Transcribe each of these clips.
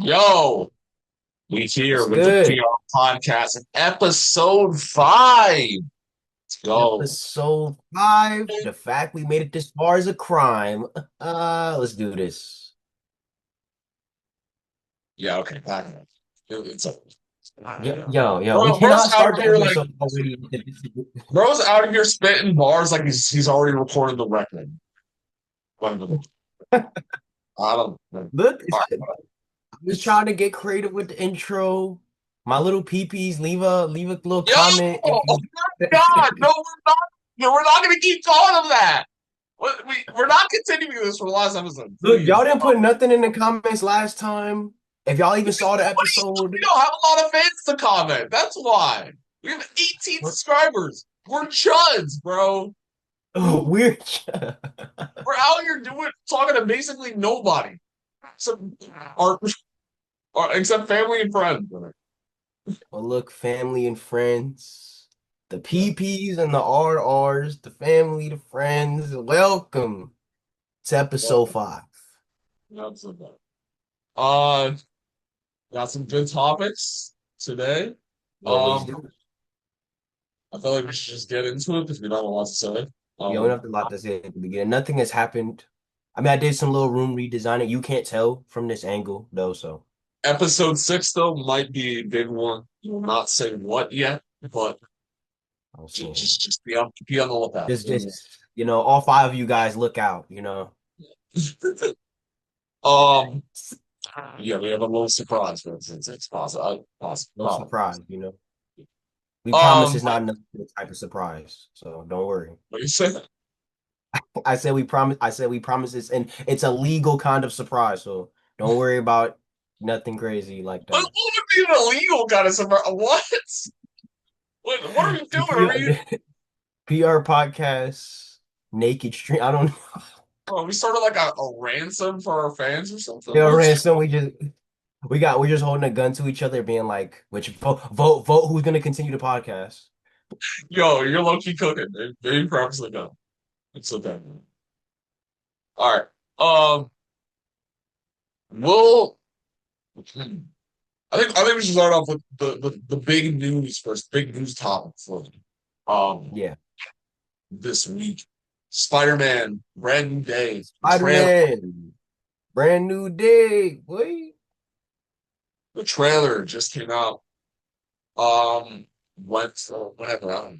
Yo, we here What's with the good? PR podcast, episode 5. Let's go. Episode 5. The fact we made it this far is a crime. Let's do this. Yeah, okay. It's a, Yo, we bro's cannot out start the here like episode already. bro's out here spitting bars like he's already recorded the record. I don't know. Look, All I was trying to get creative with the intro. My little peepees, leave a little Yo, comment if oh you my God, no, we're not. No, we're not gonna keep calling him that. We're not continuing this for the last episode, look, y'all please. didn't put nothing in the comments last time. If y'all even saw the We episode, don't have a lot of fans to comment. That's why. We have 18 subscribers. We're chuds, bro. we're We're out here talking to basically nobody. Except our, except family and friends. well, look, family and friends, the Yeah. PPs and the RRs, the family, the friends, welcome to Well, episode 5. that's about. Uh got some good topics today. We always Um, do. I feel like we should just get into it because we don't have a lot to say. We don't Um, have a lot to say at the beginning. Nothing has happened. I mean, I did some little room redesigning. You can't tell from this angle, though, so episode 6 though might be a big one. We'll not say what yet, but I'll just see. just, just be on the lookout. All 5 of you guys look out. Um, yeah, we have a little surprise for instance. It's possible. No surprise. We promise Um, it's not another type of surprise, so don't worry. what you say? I said we promise it's a legal kind of surprise, so don't worry about nothing crazy like What that. would be an illegal kind of surprise? What? What are we doing? Are we? PR podcast, naked stream. I don't know. Oh, we started like a ransom for our fans or something. Yo, ransom. We're just holding a gun to each other, being like, which vote who's gonna continue the podcast. Yo, you're low key cooking. Maybe promise no. It's okay. All right. We'll. I think we should start off with the big news first. Big news topic for um Yeah. this week. Spider-Man, brand new day. The trailer. Spider-Man, brand new day. Boy. The trailer just came out. Whatever.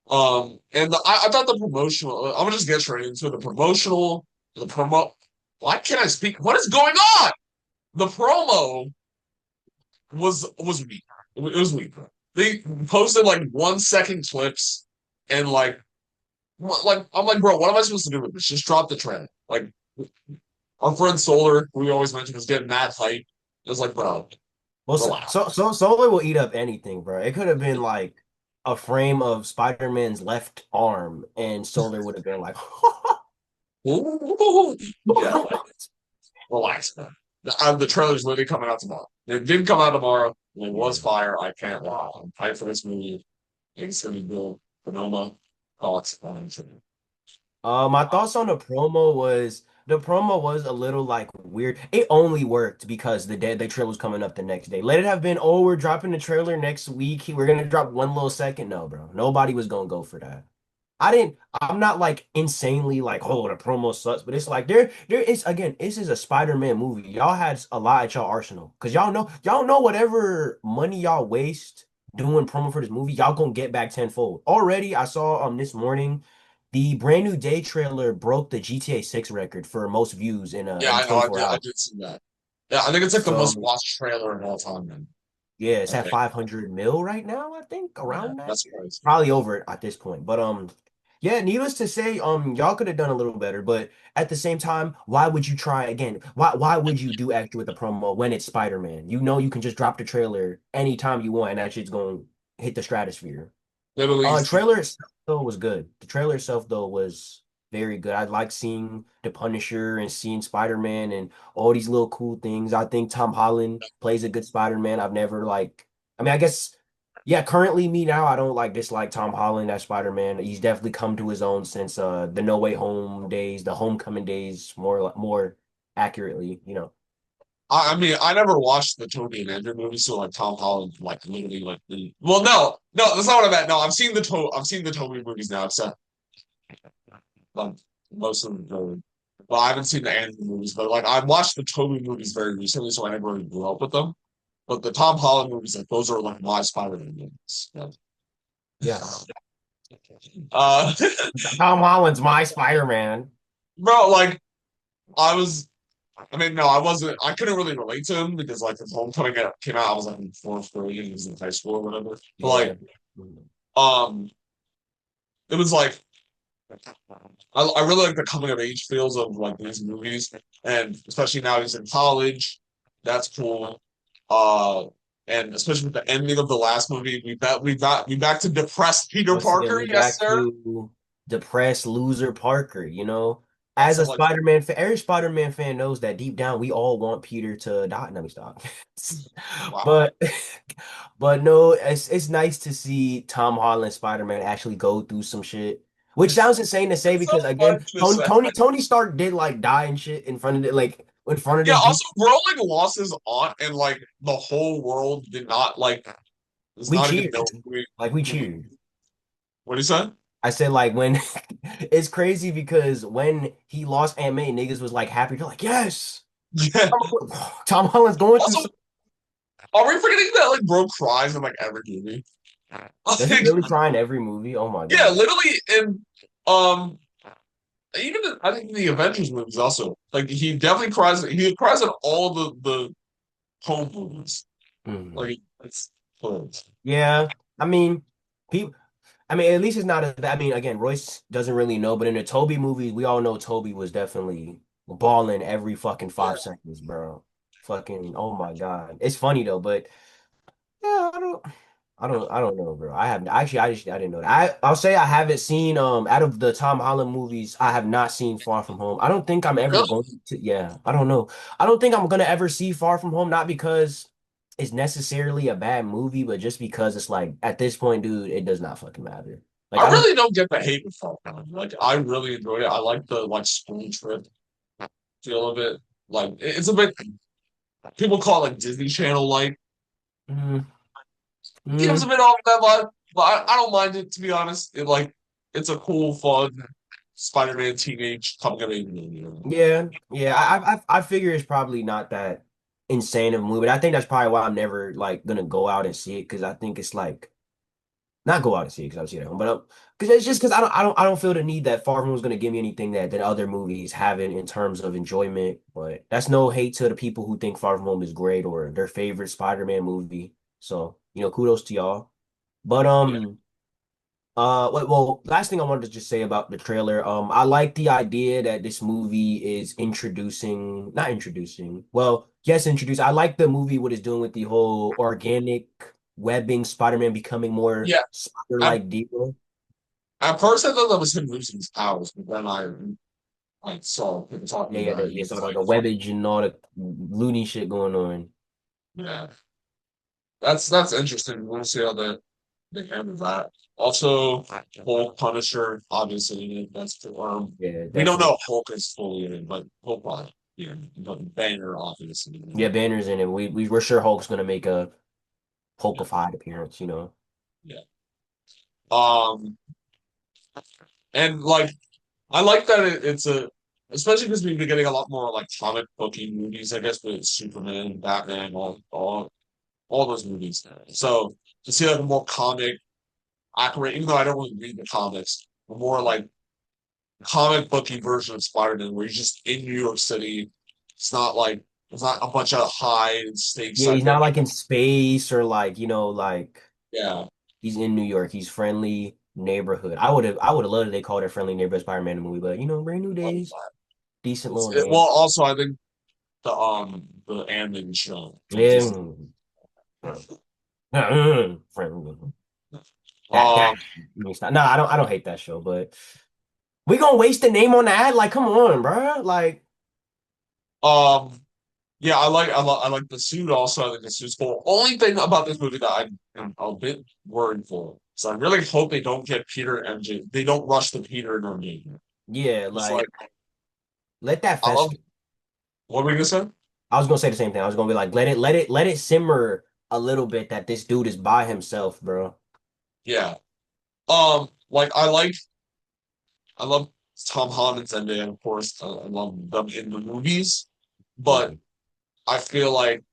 And I thought the promotional. I'm gonna just get straight into it. The promo. Why can't I speak? What is going on? The promo was weak. It was weak. They posted like 1 second clips and like I'm like, bro, what am I supposed to do with this? Just drop the trend. Like our friend Solar, who we always mention, was getting mad hype. It was like, bro, Well, relax. Solar will eat up anything, bro. It could have been like a frame of Spider-Man's left arm, and Solar would have been like, Yeah, like, relax, man. The trailer's literally coming out tomorrow. It didn't come out tomorrow. It was yeah. fire. I can't lie. I'm hyped for this movie. It's gonna be good. PHENOMA. Thoughts on it. My thoughts on the promo was a little like weird. It only worked because the trailer was coming up the next day. Let it have been, oh, we're dropping the trailer next week. We're gonna drop one little second. No, bro. Nobody was gonna go for that. I'm not like insanely like, oh, the promo sucks, but it's like there is again, this is a Spider-Man movie. Y'all had a lot at y'all arsenal. Cause y'all know whatever money y'all waste doing promo for this movie, y'all gonna get back tenfold. Already, I saw this morning the brand new day trailer broke the GTA 6 record for most views Yeah, in I know. 24 I hours. did see that. Yeah, I think it's like the most So watched trailer of all time, man. yeah, it's I at think. 500 mil right now, I think, Yeah, around that. that's crazy. Probably over it at this point. But yeah, needless to say, y'all could have done a little better, but at the same time, why would you try again? Why would you do extra with the promo when it's Spider-Man? You know you can just drop the trailer anytime you want and that shit's going to hit the stratosphere. Literally, Trailer itself though was good. The trailer itself though was very good. I like seeing the Punisher and seeing Spider-Man and all these little cool things. I think Tom Holland plays a good Spider-Man. I've never like, I mean, I guess, yeah, currently me now, I don't like dislike Tom Holland as Spider-Man. He's definitely come to his own since the No Way Home days, the Homecoming days, more accurately. I mean, I never watched the Tobey and Andrew movies, so like Tom Holland, like literally, like well, no, that's not what I meant. No, I've seen the Tobey movies now, except like most of them. Well, I haven't seen the Andrew movies, but like I watched the Tobey movies very recently, so I never really grew up with them. But the Tom Holland movies, like those are like my Spider-Man movies. Yeah. Yeah. Uh, Tom Holland's my Spider-Man. bro, like I was I mean, no, I wasn't. I couldn't really relate to him because, like, his came out. I was like in fourth grade. He was in high school or whatever. But Yeah. um, it was like I really like the coming of age feels of like these movies, and especially now he's in college. That's cool. Uh, and especially with the ending of the last movie, we back to depressed Peter Once again, Parker. we Yes, back sir. to depressed loser Parker, you know? As a So like, Spider-Man fan, every Spider-Man fan knows that deep down we all want Peter to die. Let me stop. wow. But but no, it's nice to see Tom Holland Spider-Man actually go through some shit. Which sounds insane to say It's so because fun again, to say. Tony Stark did like die and shit in front of it, like in front of Yeah. this dude. Also, Rowling lost his aunt, and like the whole world did not like. Does We not even cheered. know Like we cheered. what he said. I said like when it's crazy because when he lost Aunt May, niggas was like happy. They're like, yes, Yeah. Tom Holland's going through Also, some. are we forgetting that like bro cries in like every movie? Does he Like, really cry in every movie? Oh my yeah, God. literally in um I think in the Avengers movies also. Like he cries in all the home movies. Mhm. Like it's hilarious. Yeah, I mean, people. I mean, at least it's not as bad. I mean, again, Royce doesn't really know, but in the Toby movies, we all know Toby was definitely balling every fucking Yeah. 5 seconds, bro. Fucking, oh my God. It's funny though, but yeah, I don't know, bro. I haven't actually. I didn't know that. I'll say I haven't seen out of the Tom Holland movies. I have not seen Far From Home. I don't think I'm ever Really? going to. Yeah, I don't know. I don't think I'm gonna ever see Far From Home. Not because it's necessarily a bad movie, but just because it's like at this point, dude, it does not fucking matter. Like I I don't. really don't get the hate with Falcon. Like I really enjoyed it. I like the like school trip feel of it. Like it's a bit people call it like Disney Channel like. Mm, Gives mm, a bit off that vibe, but I don't mind it to be honest. It's a cool, fun Spider-Man teenage coming of age movie. yeah, yeah. I figure it's probably not that insane of a movie. But I think that's probably why I'm never like gonna go out and see it because I think it's like. Not go out and see it because I'll see it at home, but because it's just because I don't feel the need that Far From Home is going to give me anything that other movies haven't in terms of enjoyment. But that's no hate to the people who think Far From Home is great or their favorite Spider-Man movie. So kudos to y'all. But Yeah, well, last thing I wanted to just say about the trailer. I like the idea that this movie is not introducing. Well, yes, introduce. I like the movie what it's doing with the whole organic webbing, Spider-Man becoming more yeah. At, spider-like deal. at first, I thought that was him losing his powers, but then I saw people talking Yeah, yeah, about it. yeah. It's So like, the webbage and all the loony shit going on. yeah, that's interesting. We'll see how they handle that. Also, Hulk, Punisher, obviously that's Yeah, we don't definitely. know if Hulk is fully in it, but Hulk, but Banner obviously. Yeah, Banner's in it. We're sure Hulk's gonna make a Yeah, Hulkified appearance. yeah. Um, and like I like that it's especially because we've been getting a lot more like comic booky movies, I guess, with Superman, Batman, all those movies. So to see like a more comic accurate, even though I don't really read the comics, a more like comic booky version of Spider-Man where he's just in New York City. It's not like it's not a bunch of high stakes Yeah, he's type not of like in space or like, like yeah. he's in New York. He's friendly neighborhood. I would have loved if they called it Friendly Neighborhood Spider-Man movie, but brand new days, decent little Well, name. also I think the animated show from Yeah. Disney. Friendly. That Um, let me stop. No, I don't hate that show, but we gonna waste the name on that? Like, come on, bro. Like, um, yeah, I like the suit also. I think the suit's cool. Only thing about this movie that I am a bit worried for. So I really hope they don't get Peter and MJ. They don't rush the Peter and MJ. yeah, It's like like let that I love fester. what were you gonna say? I was gonna say the same thing. I was gonna be like, let it simmer a little bit that this dude is by himself, bro. Yeah. Like I love Tom Holland and Zendaya, of course. I love them in the movies, but Mhm. I feel like,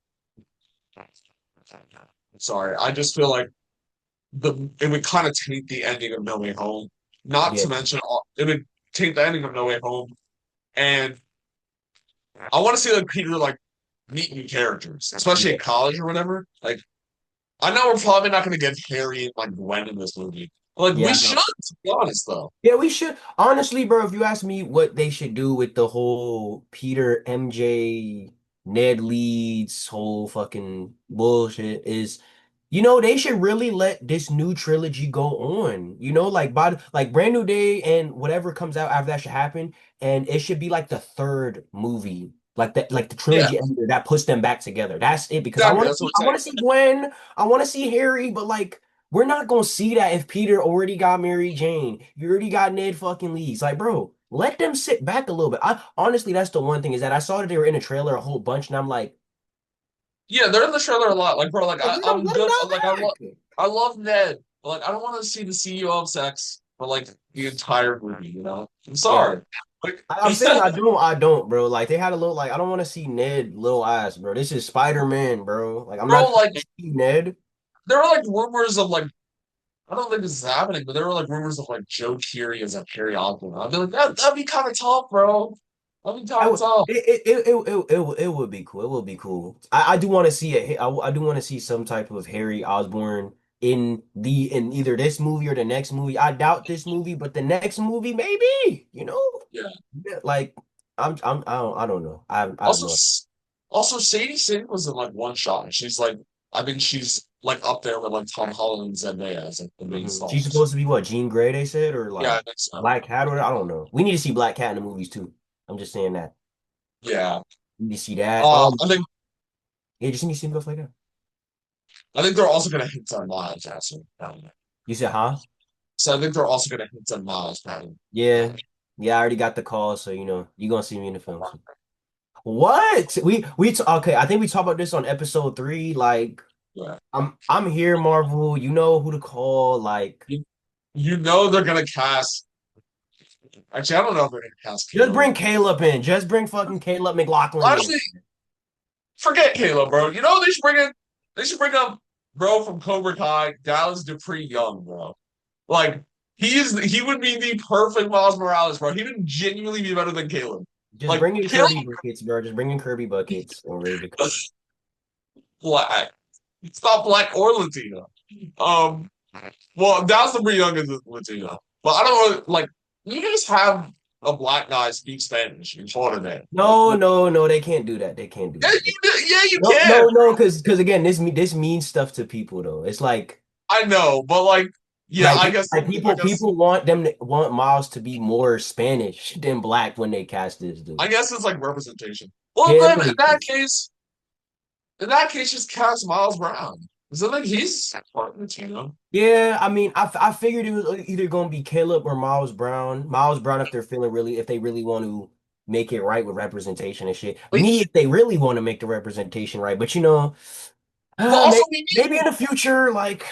sorry, I just feel like it would kind of taint the ending of No Way Home. Not Yeah, to mention, it would taint the ending of No Way Home, and I want to see like Peter like meet new characters, especially yeah, in college or whatever. Like, I know we're probably not going to get Harry and like Gwen in this movie. Like, we yeah. I should, know. to be honest, though. Yeah, we should honestly, bro. If you ask me what they should do with the whole Peter, MJ, Ned Leeds whole fucking bullshit is, they should really let this new trilogy go on. Like Brand New Day and whatever comes out after that should happen, and it should be like the third movie, like the Yeah, trilogy ender that puts them back together. That's it because exactly. That's what I I'm want saying. to see Gwen, I want to see Harry, but like. We're not gonna see that if Peter already got Mary Jane. You already got Ned fucking Leeds. Like, bro, let them sit back a little bit. I honestly, that's the one thing is that I saw that they were in a trailer a whole bunch, and I'm Yeah, they're in the trailer a lot. Like, bro, like I'm let them good. go Like, back. I love Ned. But, like, I don't want to see the CEO of sex for like the entire movie. I'm Yeah, sorry. Like, I'm saying I don't, bro. Like they had a little like I don't want to see Ned little ass, bro. This is Spider-Man, bro. Like I'm not bro, trying like to see Ned. there are like rumors of like I don't think this is happening, but there were like rumors of like Joe Keery as a Harry Osborn. I'd be like, that'd be kind of tough, bro. That'd be I kind of would, tough. it would be cool. It would be cool. I do want to see it. I do want to see some type of Harry Osborn in either this movie or the next movie. I doubt this movie, but the next movie maybe. Yeah. Yeah, like I don't know. I have Also, no. also Sadie Sink was in like one shot, and she's like, I think she's like up there with like Tom Holland and Zendaya as like the main She's stars. supposed to be what, Jean Grey, they said, or Yeah, I like think so. Black Cat, or I don't know. We need to see Black Cat in the movies too. I'm just saying that. Yeah. We need to see that. Yeah, just need to see stuff like that. I think they're also gonna hint on Miles Jackson. You said, huh? So I think they're also gonna hint on Miles Patton. Yeah. Yeah, I already got the call, so you're gonna see me in the film. So. What? Okay, I think we talked about this on episode 3. Like, Yeah. I'm here, Marvel. You know who to call. Like, You, you know they're gonna cast. Actually, I don't know if they're gonna cast just Caleb. bring Caleb in. Just bring fucking Caleb McLaughlin in. Honestly, forget Caleb, bro. You know they should bring in. They should bring up bro from Cobra Kai, Dallas Dupree Young, bro. Like he would be the perfect Miles Morales, bro. He would genuinely be better than Caleb. Just Like bring in Caleb, Kirby buckets, bro. Just bring in Kirby buckets and ready to go. black. It's not black or Latino. Um, well, Dallas Dupree Young is Latino, but I don't know. Like you can just have a black guy speak Spanish in Florida. Like, No, no, no, they can't do that. They can't do yeah, that. yeah, you No, can. no, no, because again, this means stuff to people though. It's I know, but like, yeah, like I people guess, want Miles to be more Spanish than black when they cast this dude. I guess it's like representation. Well, Yeah, it then really is. in that case, just cast Miles Brown. Because I think he's part Latino. Yeah, I mean, I figured it was either going to be Caleb or Miles Brown. Miles Brown, if they really want to make it right with representation and shit. Like, Me, if they really want to make the representation right. But but also maybe we need maybe in the future, like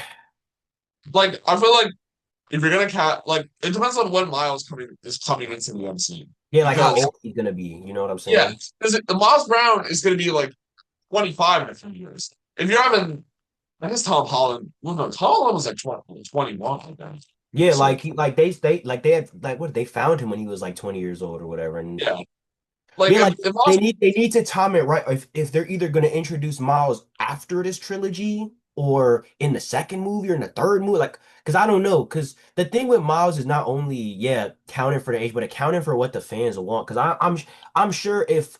like I feel like if you're gonna cast like it depends on when Miles coming into the MC. yeah, like how Because old he's gonna be. You know what I'm yeah, saying? because Miles Brown is gonna be like 25 in a few years. If you're having I guess Tom Holland, well no, Tom Holland was like 20, 21, I guess. Yeah, So like they had like what they found him when he was like 20 years old or whatever. And yeah. Like yeah, like if Miles they need to time it right if they're either gonna introduce Miles after this trilogy or in the second movie or in the third movie. Like, because I don't know. Because the thing with Miles is not only, yeah, counting for the age, but accounting for what the fans want. Because I'm sure if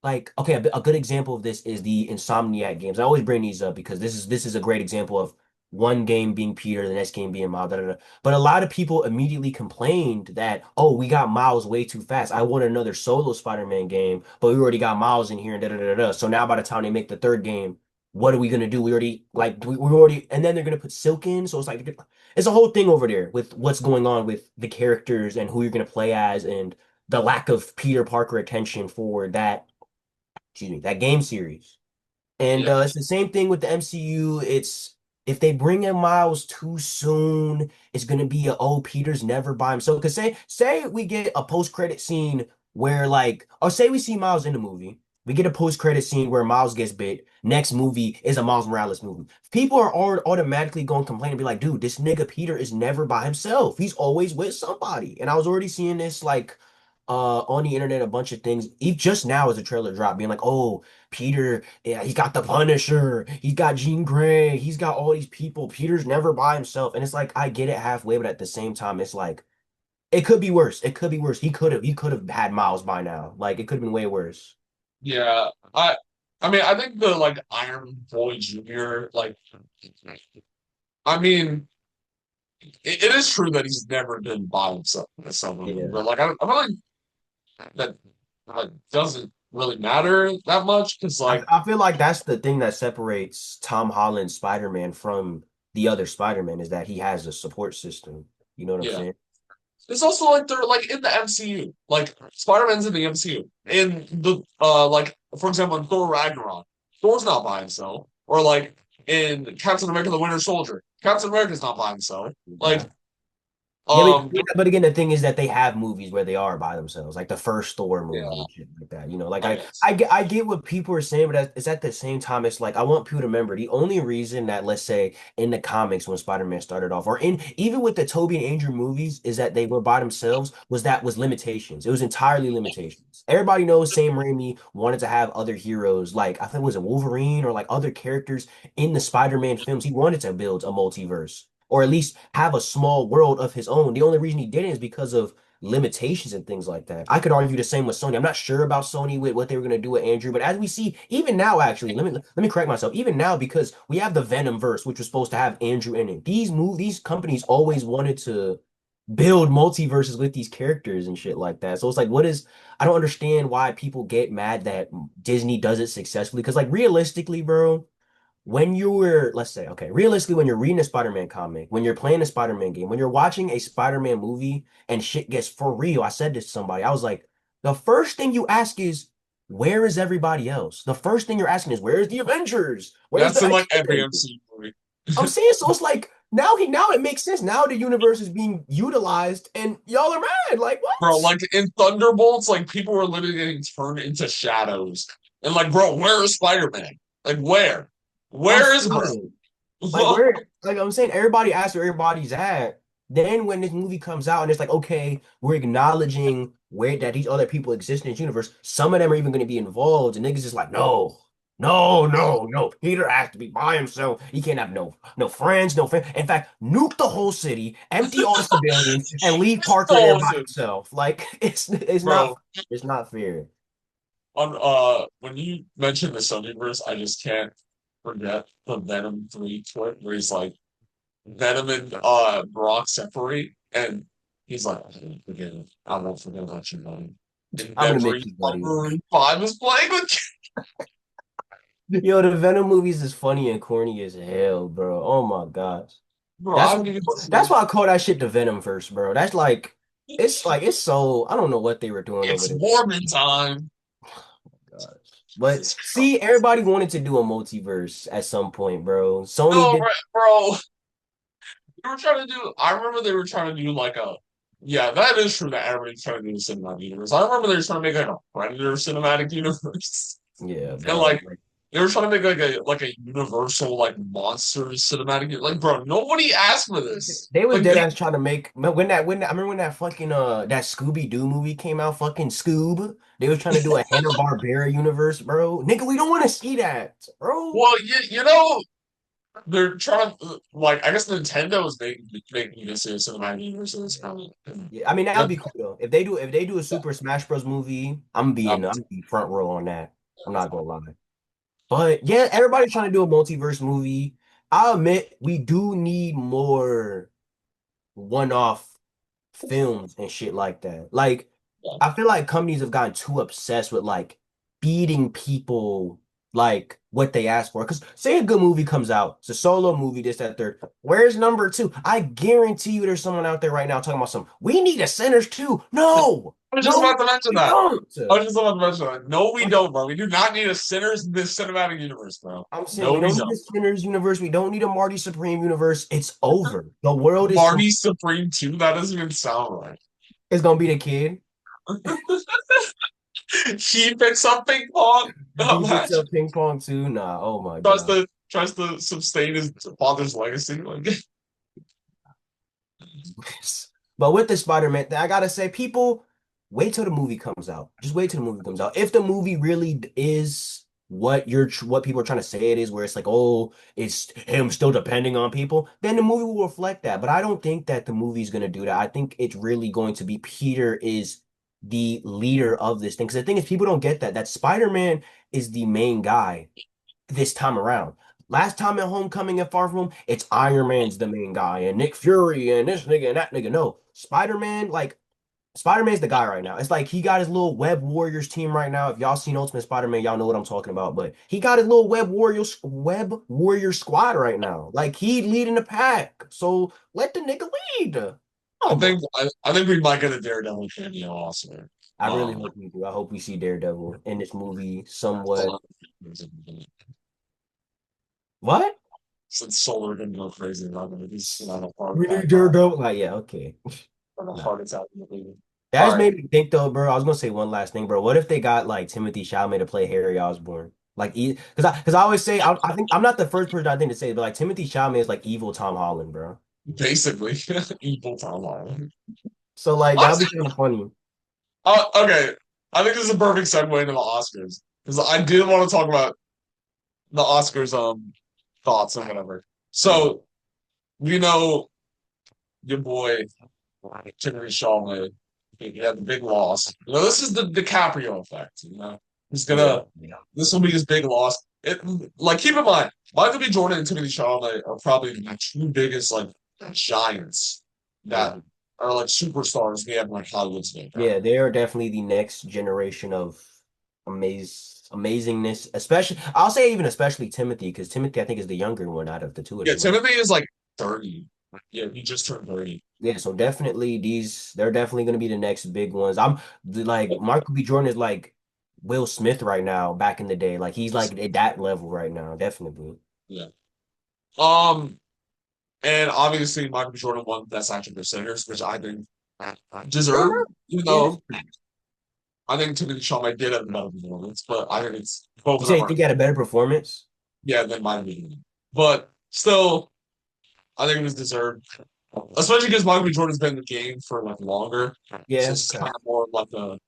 like okay, a good example of this is the Insomniac games. I always bring these up because this is a great example of one game being Peter, the next game being Miles. Da, da, da. But a lot of people immediately complained that, oh, we got Miles way too fast. I want another solo Spider-Man game, but we already got Miles in here and da da da da. So now by the time they make the third game, what are we gonna do? We already like we already, and then they're gonna put Silk in. So it's a whole thing over there with what's going on with the characters and who you're gonna play as and the lack of Peter Parker attention for that excuse me, that game series. And Yeah. it's the same thing with the MCU. It's if they bring in Miles too soon, it's gonna be a oh Peter's never by himself. Because say we get a post credit scene where like or say we see Miles in the movie, we get a post credit scene where Miles gets bit. Next movie is a Miles Morales movie. People are automatically going to complain and be like, dude, this nigga Peter is never by himself. He's always with somebody. And I was already seeing this like on the internet a bunch of things. Just now as a trailer drop, being like, oh. Peter, yeah, he's got the Punisher, he's got Jean Grey, he's got all these people. Peter's never by himself. And it's like I get it halfway, but at the same time, it's like it could be worse. It could be worse. He could have had Miles by now. Like it could have been way worse. Yeah. I mean, I think the like Iron Boy Jr. like I mean, it is true that he's never been by himself in some of them, Yeah. but like I feel like that doesn't really matter that much because I, like I feel like that's the thing that separates Tom Holland's Spider-Man from the other Spider-Man is that he has a support system. You know what I'm yeah. saying? It's also like they're like in the MCU. Like Spider-Man's in the MCU. In the like for example in Thor Ragnarok, Thor's not by himself. Or like in Captain America the Winter Soldier, Captain America's not by himself. Like Yeah, um but again, the thing is that they have movies where they are by themselves, like the first Thor movie yeah, and shit like that. You know, like I I, guess. I get, I get what people are saying, but it's at the same time, it's like I want people to remember the only reason that, let's say, in the comics when Spider-Man started off, or in even with the Tobey and Andrew movies, is that they were by themselves. Was limitations. It was entirely limitations. Everybody knows Sam Raimi wanted to have other heroes, like I think it was a Wolverine or like other characters in the Spider-Man films. He wanted to build a multiverse or at least have a small world of his own. The only reason he didn't is because of limitations and things like that. I could argue the same with Sony. I'm not sure about Sony with what they were going to do with Andrew, but as we see, even now, actually, let me correct myself. Even now, because we have the Venom verse, which was supposed to have Andrew in it. These companies always wanted to build multiverses with these characters and shit like that. So it's like, I don't understand why people get mad that Disney does it successfully. Because like realistically, bro, when you were, let's say, okay, realistically, when you're reading a Spider-Man comic, when you're playing a Spider-Man game, when you're watching a Spider-Man movie and shit gets for real, I said this to somebody. I was like, the first thing you ask is, where is everybody else? The first thing you're asking is, where's the Avengers? Where's That's the in like every X-Men? MCU movie. I'm saying so it's like now it makes sense. Now the universe is being utilized and y'all are mad. Like Bro, what? like in Thunderbolts, like people were literally getting turned into shadows. And like, bro, where is Spider-Man? Like where? I'm Where is bro? saying. Like where, like I'm saying, everybody asks where everybody's at. Then when this movie comes out and it's like, okay, we're acknowledging where that these other people exist in this universe. Some of them are even going to be involved, and niggas just like, no, no, no, no. Peter has to be by himself. He can't have no friends, no friends. In fact, nuke the whole city, empty all the civilians, and leave Parker there by So, himself. Like bro, it's not fair. on when you mentioned the Sonyverse, I just can't forget the Venom 3 clip where he's like Venom and Brock separate and he's like, I won't forget it. I won't forget about you, buddy. And I'm gonna Memory make you buddy. 5 is playing with Yo, the Venom movies is funny and corny as hell, bro. Oh my gosh. bro, That's I'll give you that's this. why I call that shit the Venom first, bro. That's like it's so I don't know what they were doing over It's there. Mormon time. Gosh. But Jesus see, Christ. everybody wanted to do a multiverse at some point, bro. Sony No, did. bro. They were trying to do. I remember they were trying to do like a. Yeah, that is true that everybody's trying to do the cinematic universe. I remember they were trying to make like a Predator cinematic universe, Yeah, and bro. like they were trying to make like a universal like monsters cinematic. Like, bro, nobody asked for this. They was Like, dead ass trying to make when I remember when that fucking that Scooby-Doo movie came out, fucking Scoob. They was trying to do a Hanna-Barbera universe, bro. Nigga, we don't want to see that, bro. well, you know, they're trying to like. I guess Nintendo is making this a cinematic universe. Probably. Yeah, I mean that'd Yeah, be cool though. If they do a Super Smash Bros. Movie, I'm gonna be front row on that. I'm not gonna lie. But yeah, everybody's trying to do a multiverse movie. I'll admit we do need more one-off films and shit like that. Like yeah. I feel like companies have gotten too obsessed with like beating people like what they ask for. Because say a good movie comes out, it's a solo movie, this, that, third. Where's number two? I guarantee you there's someone out there right now talking about some, we need a Sinners too. No, I was just no, about to mention we that. don't. I was just about to mention that. No, we Like, don't, bro. We do not need a sinners in this cinematic universe, bro. I'm saying No, we we don't need don't. a Sinners universe. We don't need a Marty Supreme universe. It's over. The world is Marty Supreme 2? That doesn't even sound right. is gonna be the kid. He picks up ping pong. He picks Imagine. up ping pong too. Nah, oh my Tries God. to tries to sustain his father's legacy. Like, But with the Spider-Man thing, I gotta say, people, wait till the movie comes out. Just wait till the movie comes out. If the movie really is what people are trying to say it is, where it's like, oh, it's him still depending on people, then the movie will reflect that. But I don't think that the movie's gonna do that. I think it's really going to be Peter is the leader of this thing. Because the thing is, people don't get that. That Spider-Man is the main guy this time around. Last time at Homecoming and Far From Home, it's Iron Man's the main guy, and Nick Fury and this nigga and that nigga. No, Spider-Man, like Spider-Man's the guy right now. It's like he got his little Web Warriors team right now. If y'all seen Ultimate Spider-Man, y'all know what I'm talking about. But he got his little Web Warrior squad right now. Like he leading the pack. So let the nigga lead. Come on. I think we might get a Daredevil cameo also. I really Um, hope we do. I hope we see Daredevil in this movie somewhat. What? since Solar didn't go crazy about it, he's not a heart We attack. need Daredevil. Like, yeah, okay. A Nah. heart attack in the movie. That All just right, made me think though, bro. I was gonna say one last thing, bro. What if they got like Timothy Chalamet to play Harry Osborn? Like, because I always say I think I'm not the first person I think to say it, but like Timothy Chalamet is like evil Tom Holland, bro. basically evil Tom Holland. So like that would Honestly, be kind of funny. okay. I think this is a perfect segue into the Oscars because I did want to talk about the Oscars thoughts and whatever. Yeah, So you know your boy Timothy Chalamet, he had the big loss. You know, this is the DiCaprio effect. You know, he's yeah, gonna this will be his big loss. It like keep in mind, Michael B. Jordan and Timothy Chalamet are probably the two biggest like giants yeah. that are like superstars we have in like Hollywood today, bro. Yeah, they are definitely the next generation of amazingness. Especially, I'll say even especially Timothy, because Timothy I think is the younger one out of the two of Yeah, them, right? Timothy is like 30. Yeah, he just turned 30. Yeah, so definitely they're definitely going to be the next big ones. Like Michael B. Jordan is like Will Smith right now back in the day. Like he's like at that level right now, definitely. Yeah. Um, and obviously Michael B. Jordan won Best Actor for Sinners, which I think Fair deserved. enough. You Yeah, know, I think Timothy Chalamet did have a better performance, but I think it's both you of them say you are think he had a better performance? yeah, than Michael B. Jordan. But still, I think it was deserved. Especially because Michael B. Jordan's been in the game for like longer. So Yeah, it's okay. kind of more of like a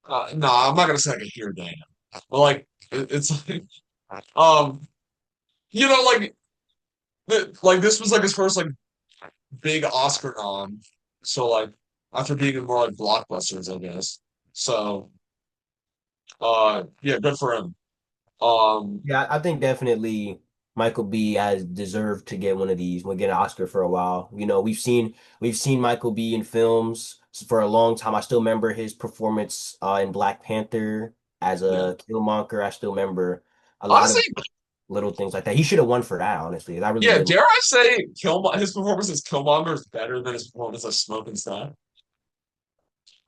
no, I'm not gonna say like a here day. But like it's like um you know like this was like his first like big Oscar nom. So like after being in more like blockbusters, I guess. So yeah, good for him. Um Yeah, I think definitely Michael B has deserved to get one of these. We'll get an Oscar for a while. You know, we've seen Michael B in films for a long time. I still remember his performance in Black Panther as yeah. a Killmonger. I still remember a lot Honestly, of little things like that. He should have won for that, honestly. I really yeah, did. dare I say Killmonger his performance as Killmonger is better than his performance as Smoking Stack?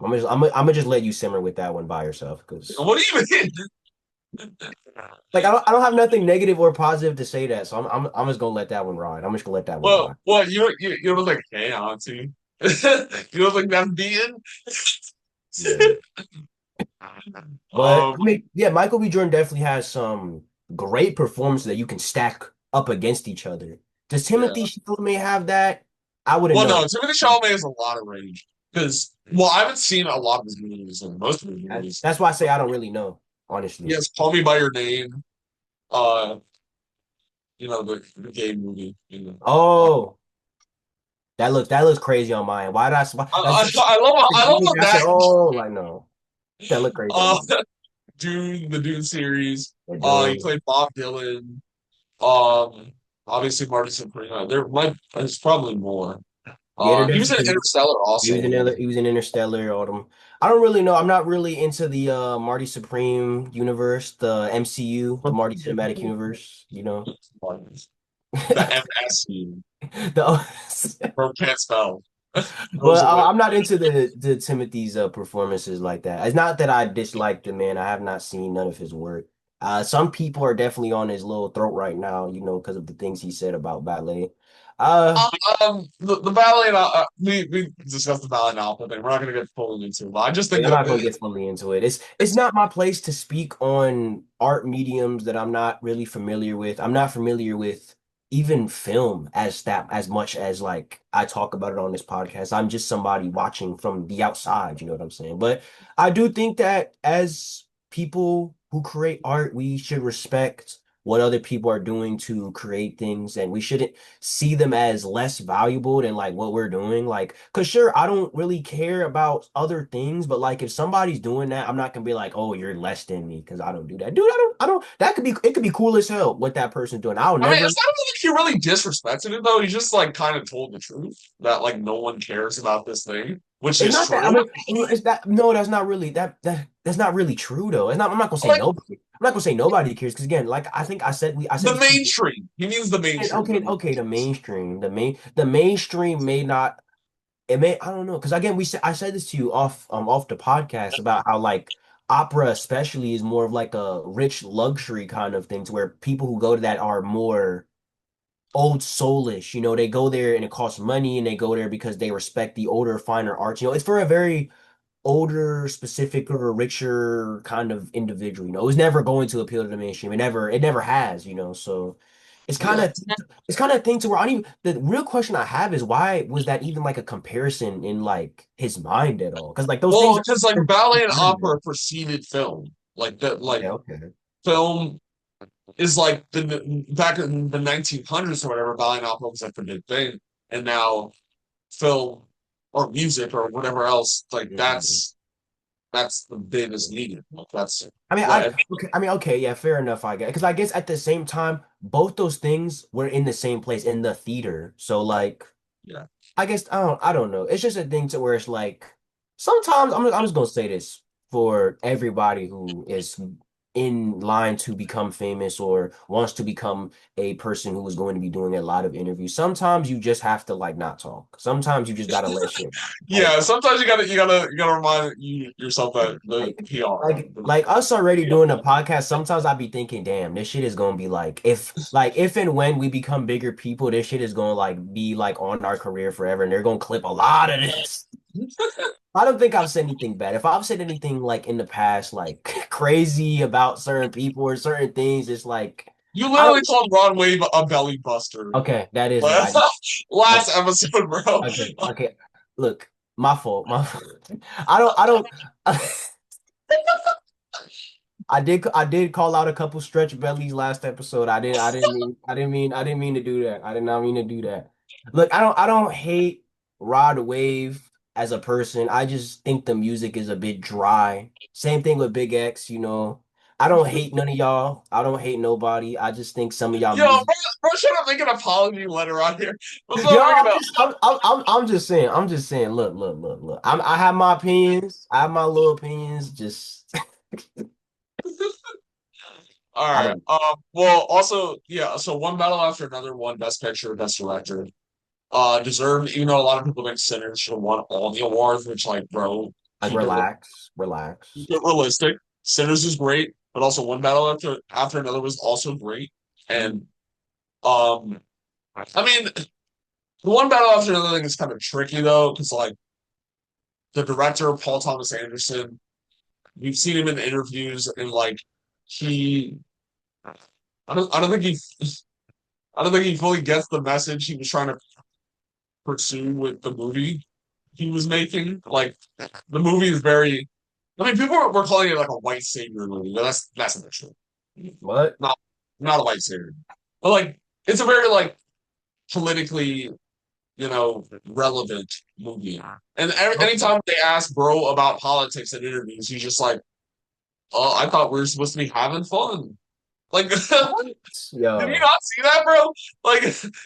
I'm gonna just let you simmer with that one by yourself because What do you mean? like I don't have nothing negative or positive to say that, so I'm just gonna let that one ride. I'm just gonna let that one ride. Well, you don't like hey auntie. You don't like that being? Yeah. But I Um, mean, yeah, Michael B. Jordan definitely has some great performances that you can stack up against each other. Does yeah. Timothy Chalamet have that? I wouldn't Well, know. no, Timothy Chalamet has a lot of range because, well, I haven't seen a lot of his movies, and most of his movies. That's why I say I don't really know, honestly. Yes, Call Me by Your Name. Uh, the gay movie. Oh, that looks crazy on mine. Why did that's I love how I said, that. oh, like no, that look crazy on Uh, mine. Dune, the Dune series. They're He doing. played Bob Dylan. Um, obviously Marty Supreme. There might. There's probably more. Yeah, they're He was in definitely. Interstellar also. He was in Interstellar. All them. I don't really know. I'm not really into the Marty Supreme universe, the MCU, the Marty Cinematic Universe. You know, The MSU. the Bro can't spell. Those but are the I'm not into the Timothy's performances like that. It's not that I dislike the man. I have not seen none of his work. Some people are definitely on his little throat right now, you know, because of the things he said about ballet. Uh, the ballet and we discussed the ballet and opera thing. We're not gonna get fully into it, but I just think I'm that not gonna get fully into it. It's it's not my place to speak on art mediums that I'm not really familiar with. I'm not familiar with even film as much as like I talk about it on this podcast. I'm just somebody watching from the outside, you know what I'm saying? But I do think that as people who create art, we should respect what other people are doing to create things, and we shouldn't see them as less valuable than like what we're doing. Like, cause sure, I don't really care about other things, but like if somebody's doing that, I'm not gonna be like, oh, you're less than me because I don't do that. Dude, I don't, that could be, it could be cool as hell what that person's doing. I'll I mean, never, it's not like he really disrespected it though. He just like kind of told the truth that like no one cares about this thing, which it's is not that, I true. mean, it's that, no, that's not really, that's not really true though. It's not, I'm not gonna say Like nobody. I'm not gonna say nobody cares because again, like I think I said the this to you. mainstream. He means the mainstream. Okay, okay, the mainstream may not. It may, I don't know, because again, I said this to you off the podcast about how like opera especially is more of like a rich luxury kind of thing to where people who go to that are more old soulish. You know, they go there and it costs money and they go there because they respect the older, finer arts. You know, it's for a very older, specific or richer kind of individual. You know, it was never going to appeal to the mainstream. It never has, you know. So it's kind Yeah. of it's kind of thing to where I don't even the real question I have is why was that even like a comparison in like his mind at all? Because like those things Well, are because like they're ballet and competitive. opera preceded film. Like that, like Yeah, okay. film is like the back in the 1900s or whatever. Ballet and opera was like the big thing, and now film or music or whatever else, like Mhm. that's the big as needed. Like, that's I mean, what okay, yeah, fair enough, I guess. Because I guess at the same time, both those things were in the same place in the theater. So like yeah. I guess I don't know. It's just a thing to where it's like sometimes I'm just gonna say this for everybody who is in line to become famous or wants to become a person who is going to be doing a lot of interviews. Sometimes you just have to like not talk. Sometimes you just gotta let shit like Yeah, sometimes you gotta remind yourself that the like PR. like us already doing a podcast. Sometimes I be thinking, damn, this shit is gonna be like if and when we become bigger people, this shit is gonna like be like on our career forever, and they're gonna clip a lot of this. I don't think I've said anything bad. If I've said anything like in the past, like crazy about certain people or certain things, it's like You I literally don't. called Ron Wave a belly buster Okay, that is last bad. Okay, last episode, bro. okay. Look, my fault. My fault. I don't. I did call out a couple stretch bellies last episode. I didn't mean to do that. I did not mean to do that. Look, I don't hate Rod Wave as a person. I just think the music is a bit dry. Same thing with Big X, you know. I don't hate none of y'all. I don't hate nobody. I just think some of y'all Yo, music. bro, should I make an apology letter out here? What's Yo, up? Making a I'm just saying. I'm just saying. Look. I have my opinions. I have my little opinions. Just all I right. don't. Well, also, yeah. So one battle after another, one best picture, best director. Deserved. Even though a lot of people think Sinners should have won all the awards, which, like, bro, Like keep it relax. keep it realistic. Sinners is great, but also one battle after another was also great. And um, I mean, the one battle after another thing is kind of tricky though, because like the director Paul Thomas Anderson, we've seen him in interviews, and like he, I don't think he, I don't think he fully gets the message he was trying to pursue with the movie he was making. Like the movie is very. I mean, people were calling it like a white savior movie, but that's not true. What? Not not a white savior, but like it's a very like politically relevant movie. And Okay. anytime they ask bro about politics in interviews, he's just like, "Oh, I thought we were supposed to be having fun." Like, did you Yo, not see that, bro?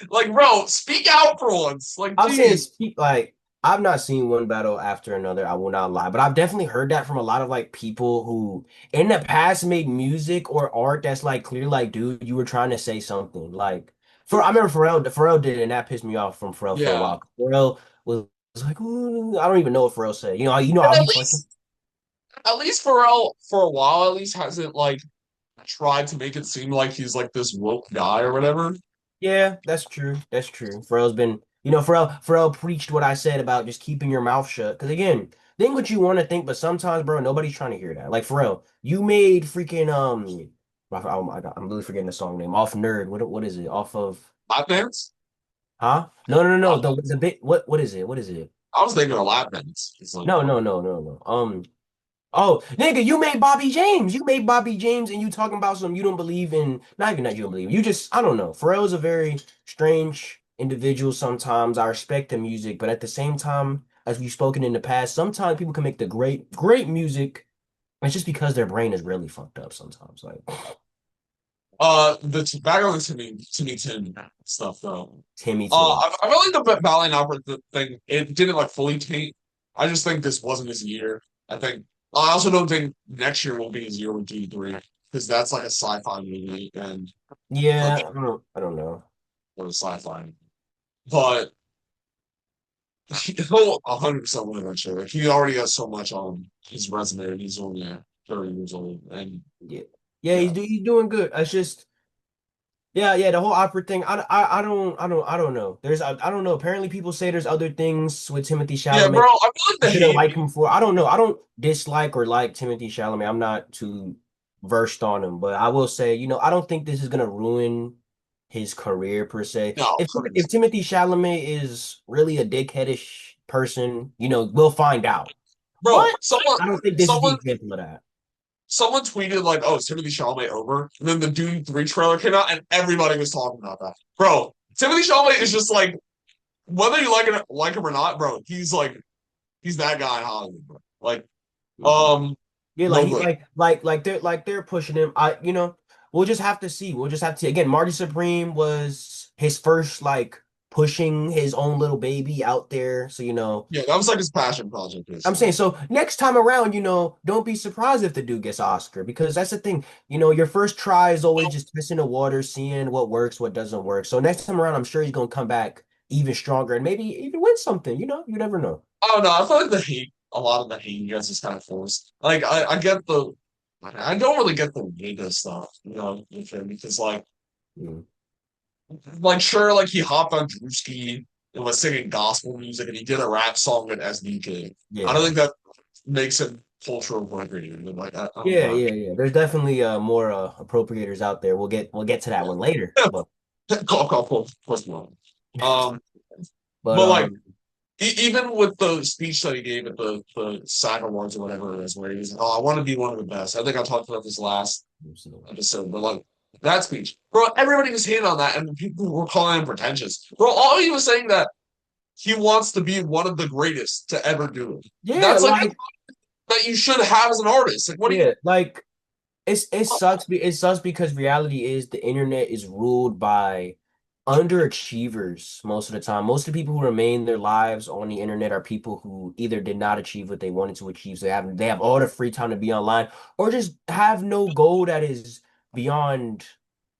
Like, bro, speak out for once. Like, I'm saying geez. speak like I've not seen one battle after another. I will not lie, but I've definitely heard that from a lot of like people who in the past made music or art that's like clear, like, dude, you were trying to say something. Like, for I remember Pharrell did it, and that pissed me off from Pharrell for a Yeah. while. Pharrell was like, "Ooh," I don't even know what Pharrell said. You know And how he fucking. at least Pharrell, for a while, at least hasn't like tried to make it seem like he's like this woke guy or whatever. Yeah, that's true. That's true. Pharrell's been, Pharrell preached what I said about just keeping your mouth shut. Because again, think what you want to think, but sometimes, bro, nobody's trying to hear that. Like Pharrell, you made freaking oh my God, I'm really forgetting the song name. Off Nerd. What is it? Off of Lap dance? huh? No, no, no, no. Lap The dance. bit. What is it? What is it? I was thinking of lap dance. It's like, No, no, no, no, no. Oh, nigga, you made Bobby James. You made Bobby James, and you talking about some you don't believe in. Not even that you don't believe. You just, I don't know. Pharrell's a very strange individual sometimes. I respect the music, but at the same time, as we've spoken in the past, sometimes people can make the great, great music. It's just because their brain is really fucked up sometimes. Like back on the Timmy Tim stuff though. Timmy Tim. I feel like the Valiant Opera thing, it didn't like fully taint. I just think this wasn't his year. I also don't think next year will be his year with D3 because that's like a sci-fi movie and for Yeah, I don't know. for the sci-fi. But he'll 100% win eventually. Like he already has so much on his resume and he's only 30 years old. And Yeah, yeah, yeah. he's doing good. It's just. Yeah, yeah, the whole opera thing. I don't know. I don't know. Apparently, people say there's other things with Timothy Yeah, bro, Chalamet. I feel like You the shouldn't hate like him for. I don't know. I don't dislike or like Timothy Chalamet. I'm not too versed on him, but I will say, I don't think this is gonna ruin his career per se. no, If Timothy Chalamet is really a dickheadish person, we'll find out. bro, But I don't think this is the example of that. someone tweeted like, "Oh, is Timothy Chalamet over?" And then the Dune 3 trailer came out, and everybody was talking about that. Bro, Timothy Chalamet is just like, whether you like him or not, bro, he's that guy in Hollywood, bro. Like, Mhm. Yeah, like no he good. like they're pushing him. We'll just have to see. We'll just have to see. Again, Marty Supreme was his first like pushing his own little baby out there. So, Yeah, that was like his passion project, I'm basically. saying so next time around, don't be surprised if the dude gets Oscar because that's the thing. Your first try is always just testing the water, seeing what works, what doesn't work. So next time around, I'm sure he's gonna come back even stronger and maybe even win something. You never know. I don't know. I feel like a lot of the hate you guys is kind of forced. Like, I get I don't really get the Vega stuff, with him because Mm. sure, like he hopped on Drewski and was singing gospel music and he did a rap song with SDK. I don't Yeah. think that makes him cultural appropriating. Like I don't Yeah, know. yeah, yeah. There's definitely more appropriators out there. We'll get to that one later. But Call, first of all. Um, but but like even with the speech that he gave at the SAG Awards or whatever it is, where he was like, "Oh, I want to be one of the best." I think I talked about this last episode, but like that speech, bro, everybody was hating on that, and people were calling him pretentious. Bro, all he was saying that he wants to be one of the greatest to ever do it. yeah, That's like that you should have as an artist. Like, what do you? like it sucks because reality is the internet is ruled by underachievers most of the time. Most of the people who remain their lives on the internet are people who either did not achieve what they wanted to achieve, so they have all the free time to be online, or just have no goal that is beyond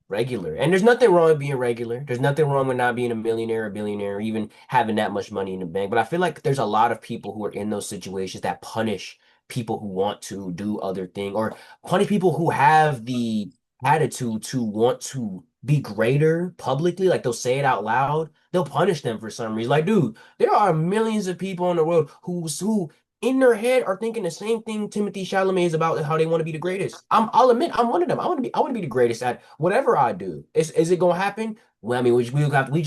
regular. And there's nothing wrong with being regular. There's nothing wrong with not being a millionaire or billionaire or even having that much money in the bank. But I feel like there's a lot of people who are in those situations that punish people who want to do other things or punish people who have the attitude to want to be greater publicly. Like they'll say it out loud. They'll punish them for some reason. Like, dude, there are millions of people in the world who in their head are thinking the same thing Timothy Chalamet is about how they want to be the greatest. I'll admit I'm one of them. I want to be the greatest at whatever I do. Is it gonna happen? Well, I mean, we just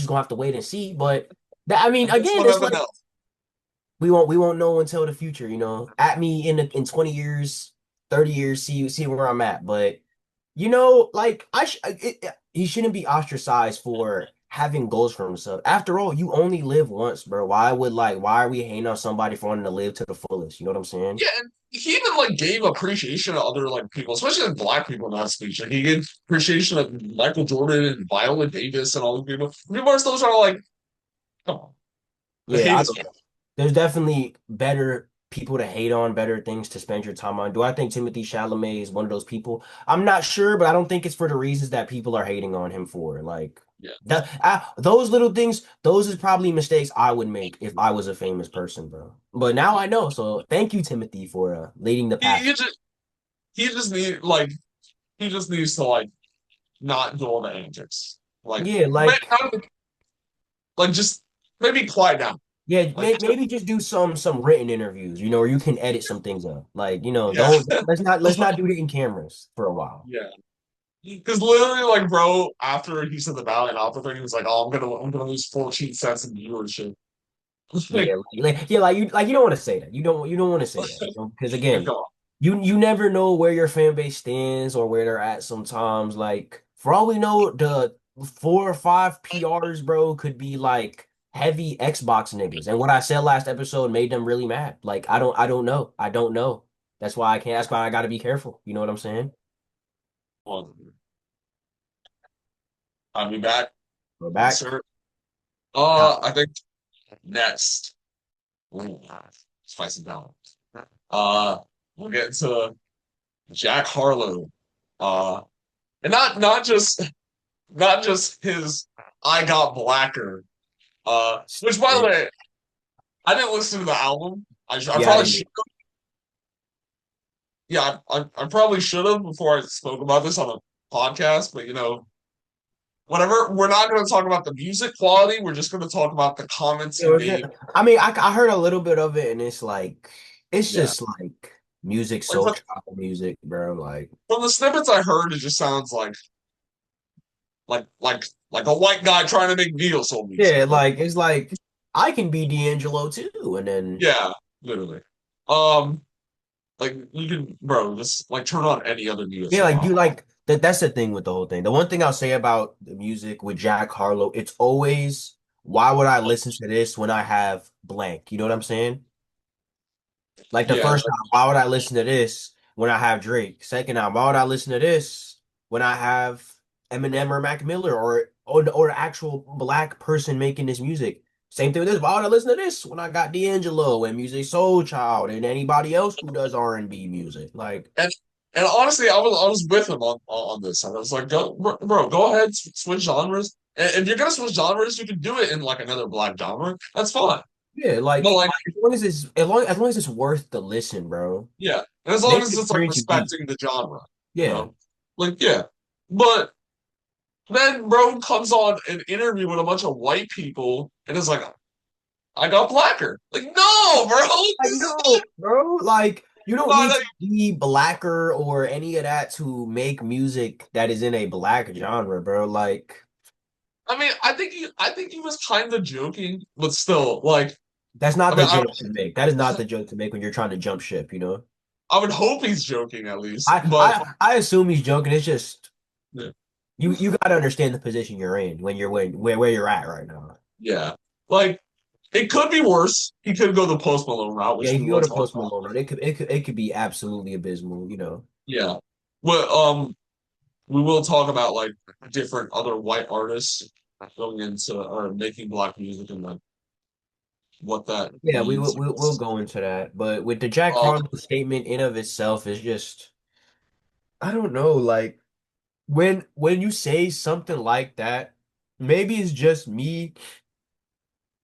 gonna have to wait and see. But I mean, I guess again, we'll it's never like know. we won't know until the future. At me in 20 years, 30 years, see where I'm at. But like he shouldn't be ostracized for having goals for himself. After all, you only live once, bro. Why are we hating on somebody for wanting to live to the fullest? You know what I'm saying? Yeah, he even like gave appreciation to other like people, especially like black people in that speech. Like he gave appreciation to Michael Jordan and Viola Davis and all these people. People are still trying to like, come on, the Yeah, hate I is don't know. There's definitely better people to hate on, better things to spend your time on. Do I think Timothy Chalamet is one of those people? I'm not sure, but I don't think it's for the reasons that people are hating on him for. Like yeah. those little things, those is probably mistakes I would make if I was a famous person, bro. But now I know. So thank you, Timothy, for leading the He, path. he just he just need like he just needs to like not do all the antics. Like Yeah, like like just maybe quiet down. yeah, Like maybe just do some written interviews, where you can edit some things up. Like, yeah. don't let's not do it in cameras for a while. Yeah. Because literally, like, bro, after he said the Valiant Alpha thing, he was like, "Oh, I'm gonna lose 14 cents in viewership." Yeah, yeah, like you don't want to say that. You don't want to say that, because Like, again, come on. you never know where your fan base stands or where they're at sometimes. Like for all we know, the 4 or 5 PRs, bro, could be like heavy Xbox niggas. And what I said last episode made them really mad. Like I don't know. I don't know. That's why I can't. That's why I got to be careful. You know what I'm saying? Well, I'll be back. Go Yes, back. sir. Top. I think next, ooh, spicy balance. We'll get into Jack Harlow. Uh, and not just his I Got Blacker. Which by the way, I didn't listen to the album. I Yeah, I probably didn't. should. Yeah, I probably should have before I spoke about this on a podcast, but whatever. We're not going to talk about the music quality. We're just going to talk about the comments Yeah, he made. I mean, I heard a little bit of it, and it's Yeah, just like music, like soul child music, bro. Like, from the snippets I heard, it just sounds like a white guy trying to make neo soul music. yeah, Like, like it's like I can be D'Angelo too, and then yeah, literally. Um, like you can, bro, just like turn on any other neo yeah, soul like you album. like that. That's the thing with the whole thing. The one thing I'll say about the music with Jack Harlow, it's always why would I listen to this when I have blank? You know what I'm saying? Like the Yeah, first time, why would I listen to this when I have Drake? Second time, why would I listen to this when I have Eminem or Mac Miller or the actual black person making this music? Same thing with this. Why would I listen to this when I got D'Angelo and Music Soul Child and anybody else who does R&B music? Like, and and honestly, I was with him on this. And I was like, go, bro, go ahead, switch genres. And if you're gonna switch genres, you can do it in like another black genre. That's fine. yeah, But like like, as long as it's worth the listen, bro. yeah, and as long Make as the it's like experience deep. respecting the genre, you Yeah. know, like yeah. But then bro comes on an interview with a bunch of white people and is like, I got blacker. Like, no, bro, Like, this is no, bro. Like, you don't not. need to be blacker or any of that to make music that is in a black genre, bro. Like, I mean, I think he was kind of joking, but still, like, that's I not mean, the joke to make. That is not the joke to make when you're trying to jump ship, you know? I would hope he's joking at least, I but I, I assume he's joking. It's just yeah. you gotta understand the position you're in when you're where you're at right now. Yeah. Like it could be worse. He could go the Post Malone route, Yeah, which if we you go will to talk Post about. Malone, it could be absolutely abysmal, you know. Yeah. But we will talk about like different other white artists going into or making black music and like what that Yeah, we will means. we'll go into that. But with the Jack Um, Harlow statement in of itself is just I don't know, like when you say something like that, maybe it's just me,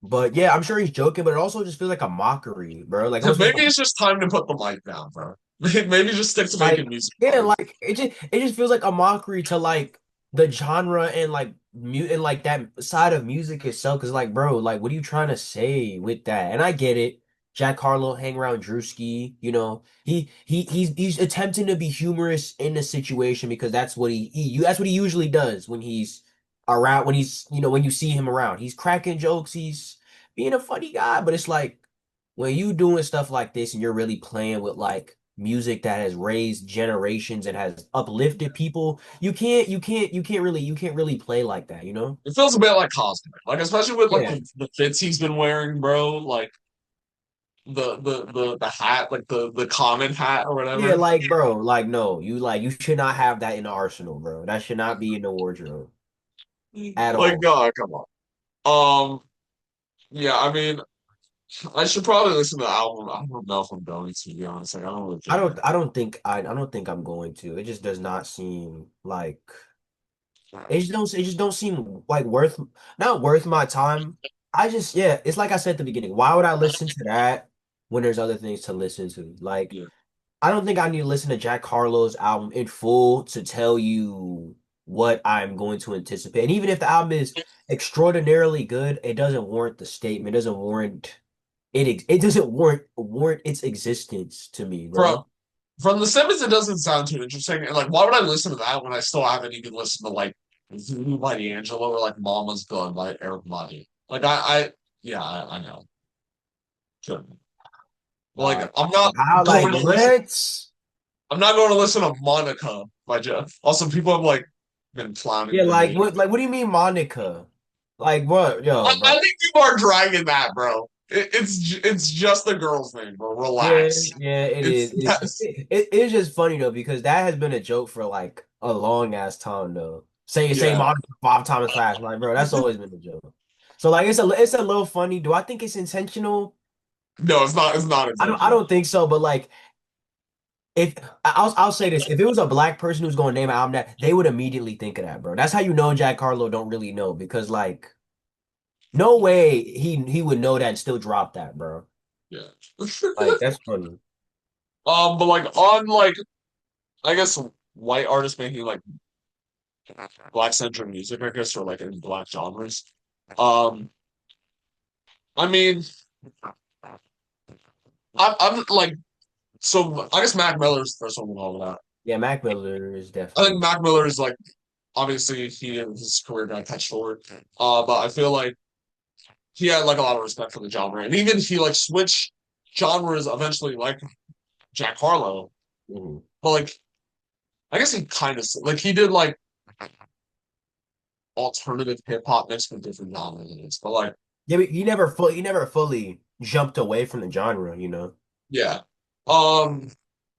but yeah, I'm sure he's joking, but it also just feels like a mockery, bro. Like it almost feels maybe it's just time to put the mic down, bro. Maybe just stick to like making music, yeah, buddy. like it just feels like a mockery to like the genre and like mute and like that side of music itself. Cause like, bro, like what are you trying to say with that? And I get it. Jack Harlow hang around Drewski, he's attempting to be humorous in the situation because that's what that's what he usually does when he's around when he's when you see him around. He's cracking jokes, he's being a funny guy, but it's like when you doing stuff like this and you're really playing with like music that has raised generations and has uplifted people, you can't really play like that, you know? It feels a bit like Cosmo, like especially with like Yeah. the fits he's been wearing, bro. Like the hat, like the common hat or Yeah, whatever. like bro, like no, you should not have that in the arsenal, bro. That should not be in the wardrobe at Like, all. God, come on. Um, yeah, I mean, I should probably listen to the album. I don't know if I'm going to be honest. Like, I don't really care. I don't think I'm going to. It just does not seem like it just don't seem like worth not worth my time. I just yeah, it's like I said at the beginning. Why would I listen to that when there's other things to listen to? Like Yeah. I don't think I need to listen to Jack Harlow's album in full to tell you what I'm going to anticipate. And even if the album is extraordinarily good, it doesn't warrant the statement. It doesn't warrant it doesn't warrant its existence to me, From bro. from the Simmons, it doesn't sound too interesting. And like, why would I listen to that when I still haven't even listened to like Voodoo by D'Angelo or like Mama's Gun by Eric Money? Like, yeah, I know. Sure. Like, I'm not How like going to listen. what? I'm not going to listen to Monica by Jeff. Also, people have like been clowning Yeah, their name. like what do you mean Monica? Like what? Yo, I bro. think people are dragging that, bro. It's just the girl's name, bro. Yeah, Relax. yeah, it is. It's It is. that's It's just funny though because that has been a joke for like a long ass time though. Say yeah. Monica 5 times fast, like bro, that's always been a joke. So like it's a little funny. Do I think it's intentional? No, it's not. It's not I intentional. don't think so. But like if I'll say this, if it was a black person who's going to name an album that, they would immediately think of that, bro. That's how you know Jack Harlow don't really know because like no way he would know that and still drop that, bro. Yeah. Like that's funny. But like on like I guess white artists making like black-centric music, I guess, or like in black genres. Um, I mean, I'm like so. I guess Mac Miller is the first one with all of that. Yeah, Mac Miller is I think definitely. Mac Miller is like obviously he and his career got catch forward. But I feel like he had like a lot of respect for the genre, and even he like switched genres eventually, like Jack Harlow. Mhm. But like, I guess he kind of like he did like alternative hip hop mixed with different genres. But like, Yeah, but he never fully jumped away from the genre, you know. yeah. Um,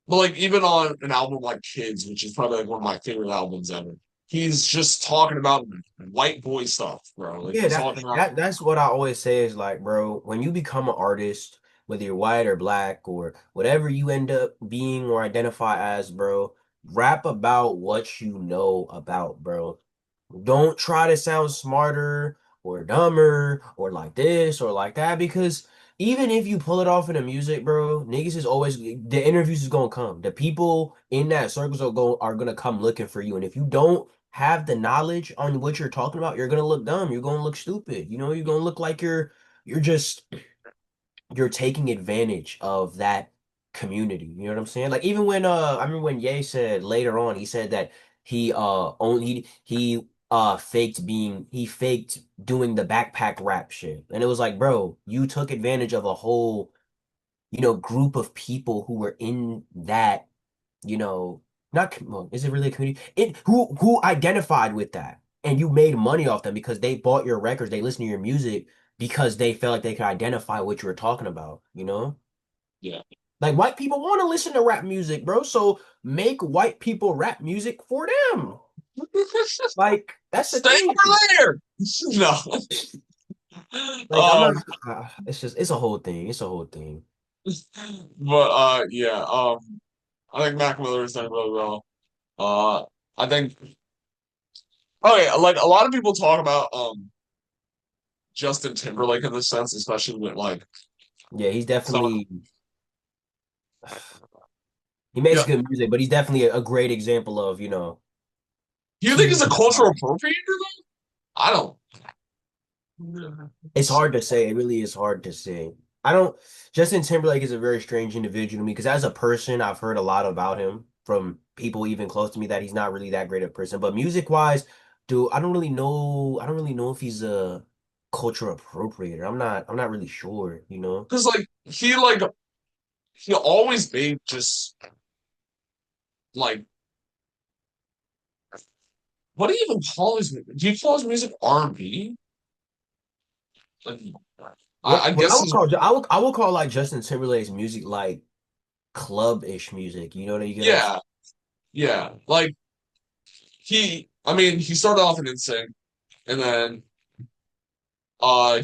but like even on an album like Kids, which is probably like one of my favorite albums ever, he's just talking about white boy stuff, bro. Like Yeah, he's talking about that's what I always say is like, bro, when you become an artist, whether you're white or black or whatever you end up being or identify as, bro, rap about what you know about, bro. Don't try to sound smarter or dumber or like this or like that because even if you pull it off in the music, bro, niggas is always the interviews is gonna come. The people in that circles are gonna come looking for you. And if you don't have the knowledge on what you're talking about, you're gonna look dumb. You're gonna look stupid. You know, you're gonna look like you're just you're taking advantage of that community. You know what I'm saying? Like even when I remember when Ye said later on, he said that he faked doing the backpack rap shit. And it was like, bro, you took advantage of a whole, you know, group of people who were in that, you know, not well, is it really a community? It who identified with that. And you made money off them because they bought your records, they listened to your music because they felt like they could identify what you were talking about, you know? yeah. Like white people want to listen to rap music, bro. So make white people rap music for them. Like that's the Stay thing. over there. No. Like I'm not. Um, It's just it's a whole thing. It's a whole thing. but yeah. I think Mac Miller is done really well. I think. Oh yeah, like a lot of people talk about Justin Timberlake in this sense, especially with like Yeah, he's some. definitely he makes Yeah. good music, but he's definitely a great example of Do you think he's a keeping. cultural appropriator though? I don't. It's hard to say. It really is hard to say. I don't. Justin Timberlake is a very strange individual to me because as a person, I've heard a lot about him from people even close to me that he's not really that great a person. But music wise, dude, I don't really know. I don't really know if he's a cultural appropriator. I'm not really sure. You know. Because he always made just like what do you even call his music? Do you call his music R&B? Like I What I guess would call I would call like Justin Timberlake's music like club-ish music. You know what you get at? yeah, yeah. Like I mean, he started off in NSYNC, and then uh,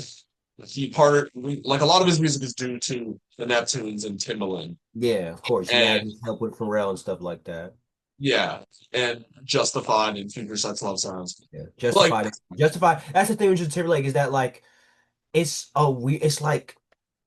he part like a lot of his music is due to the Neptunes and Timbaland, Yeah, of course. He had and his help with Pharrell and stuff like that. yeah, and Justified and Future Sex Love Sounds. Yeah, Like, Justified. That's the thing with Justin Timberlake is that like it's like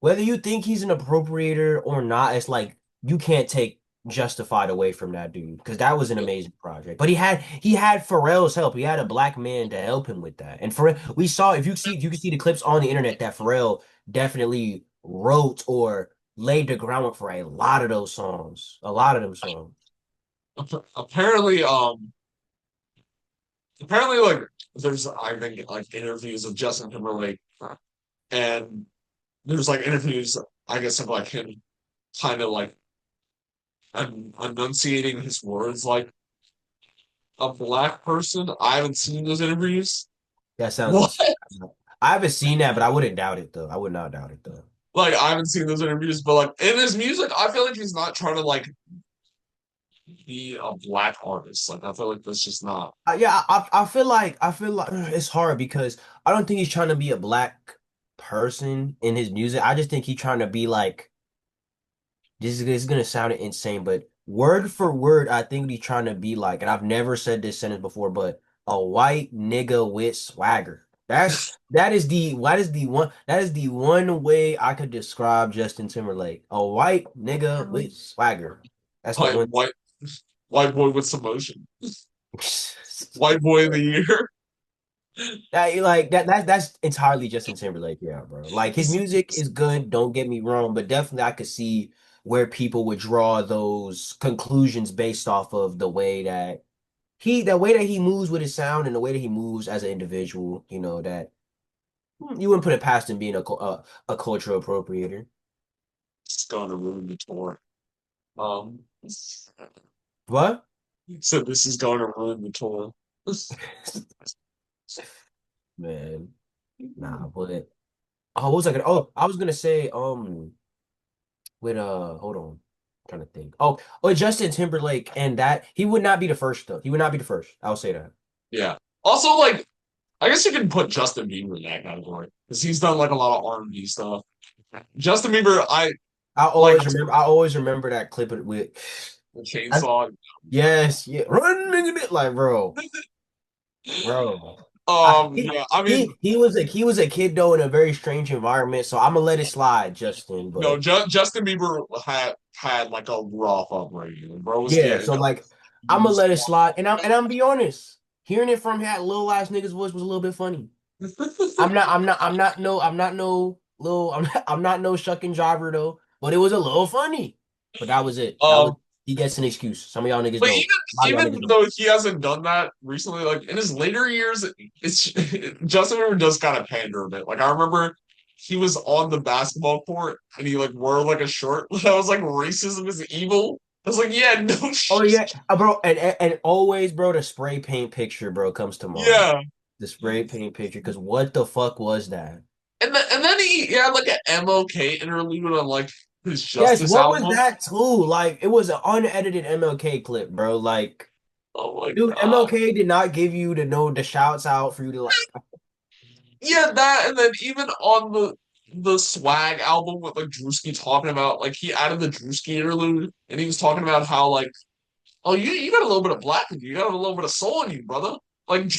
whether you think he's an appropriator or not, it's like you can't take Justified away from that dude because that was an amazing project. But he had Pharrell's help. He had a black man to help him with that. And Pharrell, we saw if you can see the clips on the internet that Pharrell definitely wrote or laid the groundwork for a lot of those songs. A lot of them songs. apparently, like there's I think like interviews of Justin Timberlake, and there's like interviews I guess of like him kind of like enunciating his words like a black person. I haven't seen those interviews. That sounds What? insane. I haven't seen that, but I wouldn't doubt it though. I would not doubt it though. Like I haven't seen those interviews, but like in his music, I feel like he's not trying to like be a black artist. Like I feel like that's just not. Yeah, I feel like it's hard because I don't think he's trying to be a black person in his music. I just think he's trying to be like this is gonna sound insane, but word for word, I think he's trying to be like, and I've never said this sentence before, but a white nigga with swagger. That is the one way I could describe Justin Timberlake. A white nigga with swagger. That's the Like one. white boy with some motion. White boy of the year. That's entirely Justin Timberlake, yeah, bro. Like his music is good, don't get me wrong, but definitely I could see where people would draw those conclusions based off of the way that he moves with his sound and the way that he moves as an individual, you know, that you wouldn't put it past him being a cultural appropriator. It's going to ruin the tour. Um, What? so this is going to ruin the tour. Man, nah, but oh, what was I gonna? Oh, I was gonna say, with hold on, I'm trying to think. Oh, Justin Timberlake and that he would not be the first though. He would not be the first. I'll say that. Yeah. Also, like, I guess you can put Justin Bieber in that category because he's done like a lot of R&B stuff. Justin Bieber, I like I always remember that clip with. the I, chainsaw. yes, yeah, run nigga, like bro. Yeah, I mean, He was a kid though in a very strange environment, so I'm gonna let it slide, Justin. no, But Justin Bieber had like a rough upbringing. Bro was yeah, getting so like I'm gonna abused. let it slide, and I'm be honest, hearing it from that little ass nigga's voice was a little bit funny. I'm not no little I'm not no shucking driver though, but it was a little funny. But that was it. That was Um, he gets an excuse. Some of y'all niggas but don't. A lot of y'all even niggas don't. though he hasn't done that recently, like in his later years, it's Justin Bieber does kind of pander a bit. Like I remember he was on the basketball court and he like wore like a shirt that was like racism is evil. I was like, yeah, no Oh shit. yeah, bro, and always, bro, the spray paint picture, bro, comes to mind. Yeah. The spray paint picture, because what the fuck was that? And then he had like an MLK interlude on like his Yes, Justice what was album. that too? Like, it was an unedited MLK clip, bro. Like, Oh my dude, God. MLK did not give you the shouts out for you to like. Yeah, that and then even on the Swag album with like Drewski talking about like he added the Drewski interlude and he was talking about how like oh you got a little bit of black in you, you got a little bit of soul in you, brother. Like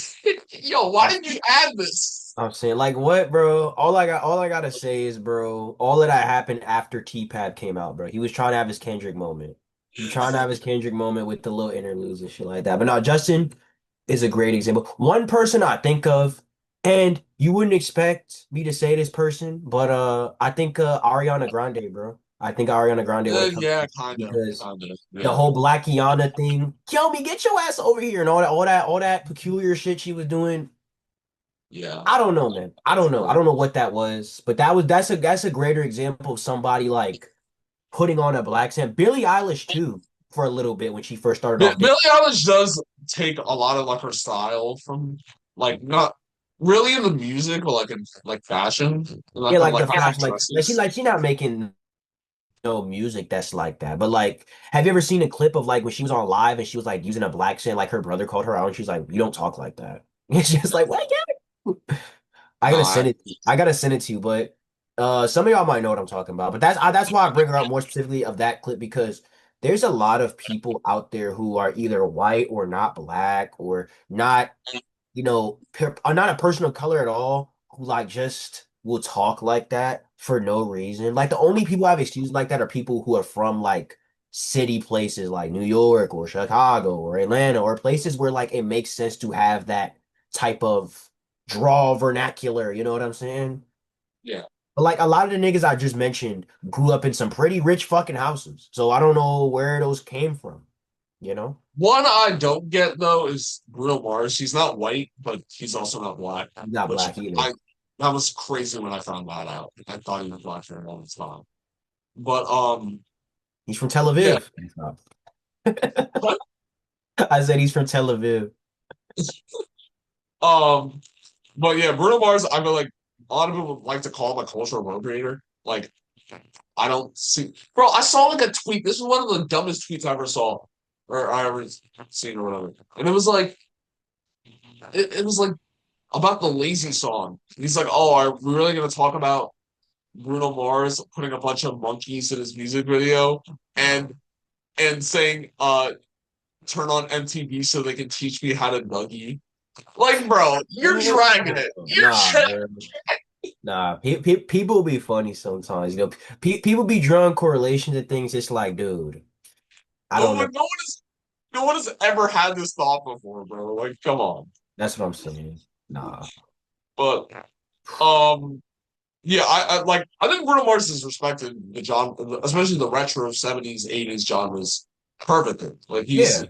yo, why did you add this? I'm saying, like, what, bro? All I gotta say is, bro, all of that happened after T-Pap came out, bro. He was trying to have his Kendrick moment. He was trying to have his Kendrick moment with the little interludes and shit like that. But no, Justin is a great example. One person I think of, and you wouldn't expect me to say this person, but I think Ariana Grande, bro. I think Ariana Grande when it comes Yeah, to because kind of, the yeah, whole Blackiana thing, kill me, get your ass over here, and all that peculiar shit she was doing. yeah. I don't know, man. I don't know. I don't know what that was, but that's a greater example of somebody like putting on a black accent. Billie Eilish too, for a little bit when she first started off. Billie Eilish does take a lot of like her style from like not. really in the music or like in like fashion, like Yeah, kind of like like the how she fashion, dresses. she not making no music that's like that. But like, have you ever seen a clip of like when she was on live and she was like using a black accent, like her brother called her out and she's like, "You don't talk like that." And she's like, "What? I No, gotta send it. I gotta send it to you, but some of y'all might know what I'm talking about. But that's why I bring her up more specifically of that clip because there's a lot of people out there who are either white or not black or not, are not a person of color at all who like just will talk like that for no reason. Like the only people I have excuses like that are people who are from like city places like New York or Chicago or Atlanta or places where like it makes sense to have that type of draw vernacular, you know what I'm saying? yeah. But like a lot of the niggas I just mentioned grew up in some pretty rich fucking houses. So I don't know where those came from, you know? One I don't get though is Bruno Mars. He's not white, but he's also not black, He's not which black either. I that was crazy when I found that out. I thought he was black for a long time. But He's from Tel yeah. Aviv. I said he's from Tel Aviv. Um, but yeah, Bruno Mars, I feel like a lot of people would like to call him a cultural appropriator. Like, I don't see, bro. I saw like a tweet. This was one of the dumbest tweets I ever saw, or I ever seen, or whatever. And it was like, it was like about the Lazy song. He's like, "Oh, are we really gonna talk about Bruno Mars putting a bunch of monkeys in his music video and saying, turn on MTV so they can teach me how to Dougie." Like, bro, you're dragging it. Nah, bro. Nah, people be funny sometimes. People be drawing correlations to things. It's like, dude, I No don't know. one, no one has ever had this thought before, bro. Like, come on. That's what I'm saying. Nah. But yeah, I think Bruno Mars has respected the genre, especially the retro '70s, '80s genres perfectly. Like Yeah.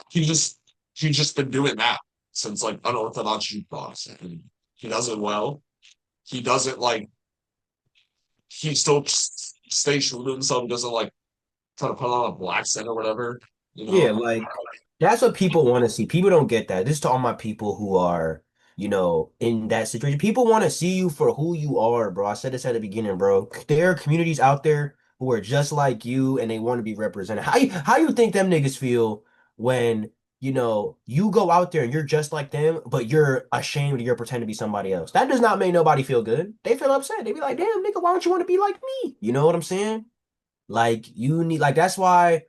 he just he's just been doing that since like unorthodox jukebox, and he does it well. He doesn't like he still stays true to himself. He doesn't like try to put on a black scent or whatever. You Yeah, know, like that's what people want to see. People don't get that. This is to all my people who are, in that situation. People want to see you for who you are, bro. I said this at the beginning, bro. There are communities out there who are just like you and they want to be represented. How you think them niggas feel when, you go out there and you're just like them, but you're ashamed or you're pretending to be somebody else? That does not make nobody feel good. They feel upset. They be like, damn, nigga, why don't you want to be like me? You know what I'm saying? Like you need like that's why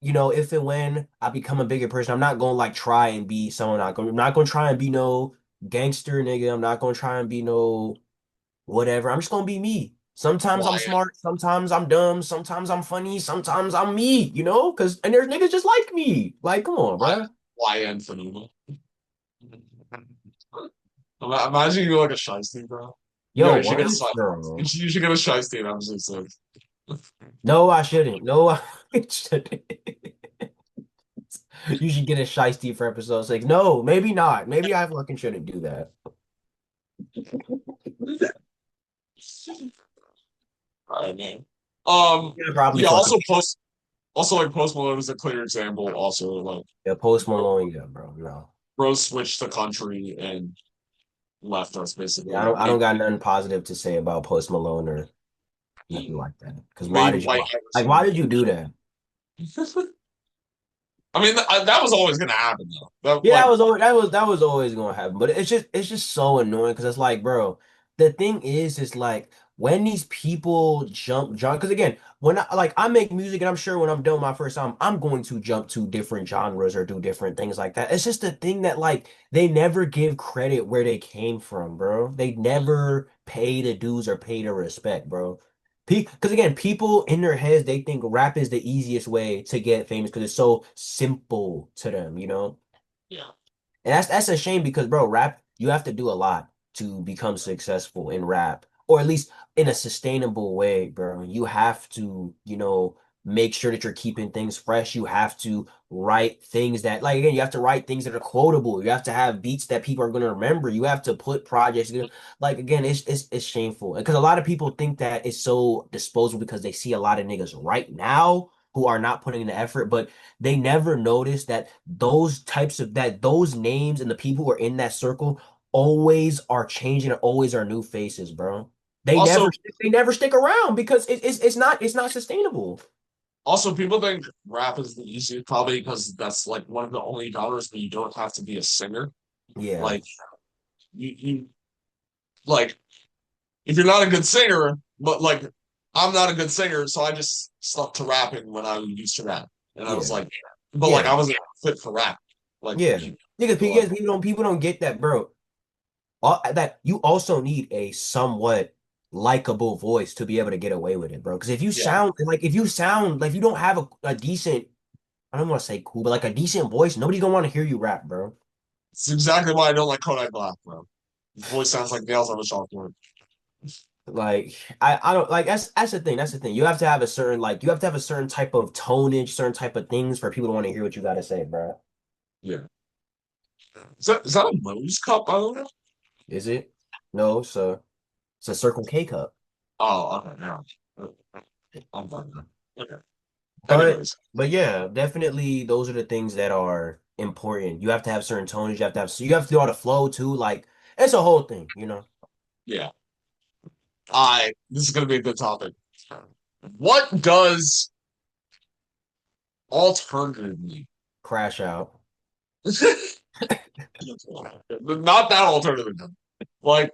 if and when I become a bigger person, I'm not gonna like try and be someone. I'm not gonna try and be no gangster nigga. I'm not gonna try and be no whatever. I'm just gonna be me. Sometimes I'm Wyatt, smart, sometimes I'm dumb, sometimes I'm funny, sometimes I'm me, because and there's niggas just like me. Like, come on, Wyatt, bro. Wyatt PHENOMA. Imagine you go like a shiesty, bro. Yo, You should get what? a shi- Bro. you should get a shiesty, and I'm just like, No, I shouldn't. No, I shouldn't. You should get a shiesty for episode 6. No, maybe not. Maybe I fucking shouldn't do that. all right, man. Yeah, probably Yeah. fucking Also like Post Malone is a clear example. Also, like, yeah, Post Malone, yeah, bro. No. bro switched the country and left us Yeah, I basically. don't I don't got nothing positive to say about Post Malone or nothing like that. Because Made white why Iverson. did you do that? I mean, that was always gonna happen though. That Yeah, like, that was always gonna happen. But it's just so annoying because it's like, bro, the thing is like when these people jump, because again, when I make music and I'm sure when I'm done with my first album, I'm going to jump to different genres or do different things like that. It's just the thing that like they never give credit where they came from, bro. They never pay the dues or pay the respect, bro. Because again, people in their heads they think rap is the easiest way to get famous because it's so simple to them. yeah, And that's a shame because, bro, rap, you have to do a lot to become successful in rap, or at least in a sustainable way, bro. You have to, make sure that you're keeping things fresh. You have to write things that, like, again, you have to write things that are quotable. You have to have beats that people are going to remember. You have to put projects, like, again, it's shameful because a lot of people think that it's so disposable because they see a lot of niggas right now. who are not putting in the effort, but they never notice that those names and the people who are in that circle always are changing and always are new faces, bro. They Also, never they never stick around because it's not sustainable. also people think rap is the easiest, probably because that's like one of the only genres where you don't have to be a singer. Yeah. Like you like if you're not a good singer, but like I'm not a good singer, so I just stuck to rapping when I used to rap, and I was Yeah. like, but like I Yeah. wasn't fit for rap, like Yeah. Because so, like, people don't get that, bro. That you also need a somewhat likable voice to be able to get away with it, bro. Because yeah, if you sound like you don't have a decent, I don't want to say cool, but like a decent voice, nobody's gonna want to hear you rap, bro. it's exactly why I don't like Kodak Black, bro. His voice sounds like nails on a chalkboard. Like I don't like that's the thing. That's the thing. You have to have a certain you have to have a certain type of tonage, certain type of things for people to want to hear what you gotta say, bro. Yeah, is that a Moe's cup, by the way? Is it? No, it's a Circle K cup. Oh, okay, no, I'm fine then. Okay. But Anyways, but yeah, definitely those are the things that are important. You have to have certain tones, you have to do all the flow too. Like it's a whole thing, you know. yeah, I this is gonna be a good topic. What does alternative mean? Crash out. Not that alternative. Like,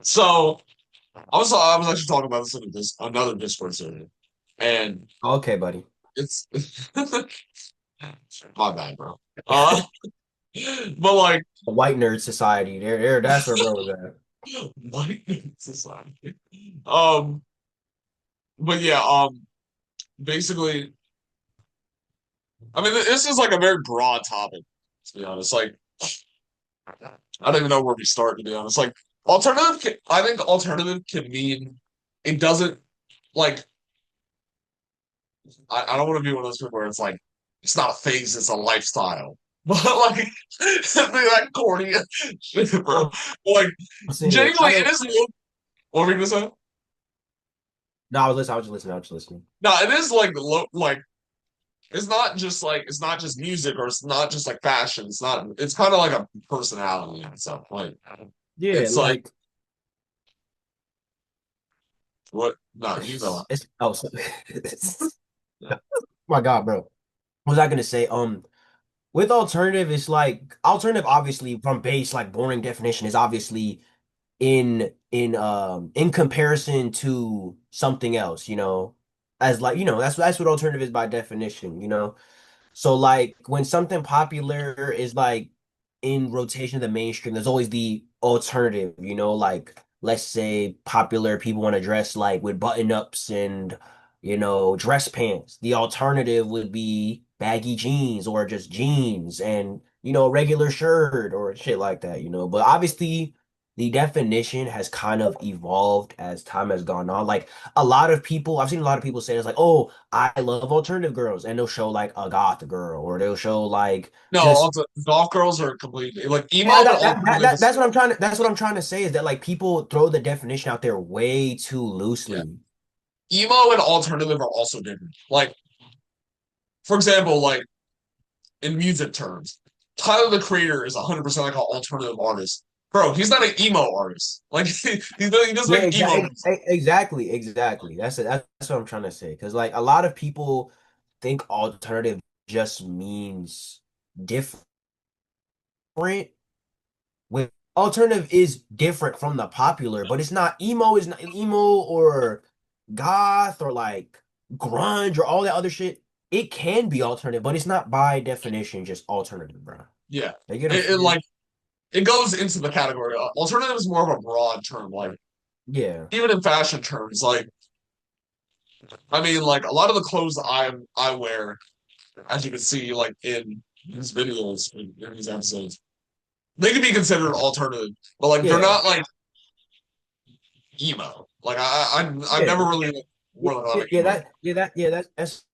so I was actually talking about this in this another Discord server, and Okay, buddy. it's my bad, bro. Uh, but like, The white nerd society. There, that's where bro was at. white society. But yeah, basically, I mean, this is like a very broad topic, to be honest. Like, I don't even know where we start, to be honest. Like, I think alternative can mean it doesn't like I don't want to be one of those people where it's like it's not a phase, it's a lifestyle. But like that corny shit, bro. Like I'm saying I genuinely, it don't. is. What were you gonna say? No, I was listening. I was just listening. I was just listening. No, it is like it's not just music or it's not just like fashion. It's not. It's kind of like a personality and stuff. Like Yeah, it's like like what? No, you know. it's oh so, my God, bro. What was I gonna say? With alternative, it's like alternative, obviously from base, like boring definition is obviously in comparison to something else, as like, that's what alternative is by definition. So like when something popular is like in rotation of the mainstream, there's always the alternative, like let's say popular people want to dress like with button ups and dress pants. The alternative would be baggy jeans or just jeans and a regular shirt or shit like that. But obviously the definition has kind of evolved as time has gone on. Like I've seen a lot of people say it's like, oh, I love alternative girls, and they'll show like a goth girl, or they'll show like No, just also golf girls are completely like emo yeah. and alternative. That's what I'm trying to say is that like people throw the definition out there way too Yeah, loosely. emo and alternative are also different. Like for example, like in music terms, Tyler the Creator is 100% like an alternative artist. Bro, he's not an emo artist. Like he doesn't Yeah, make emo music. exactly. That's what I'm trying to say. Because like a lot of people think alternative just means different. With alternative is different from the popular, but it's not emo or goth or like grunge or all that other shit. It can be alternative, but it's not by definition just alternative, bro. Yeah, You get what I'm it saying? like it goes into the category. Alternative is more of a broad term. Like Yeah. even in fashion terms, like I mean, like a lot of the clothes I wear, as you can see, like in these videos, in these episodes, they can be considered alternative, but like they're Yeah. not like emo. Like I've Yeah. never really like, Yeah, worn a lot yeah, of yeah, emo. that's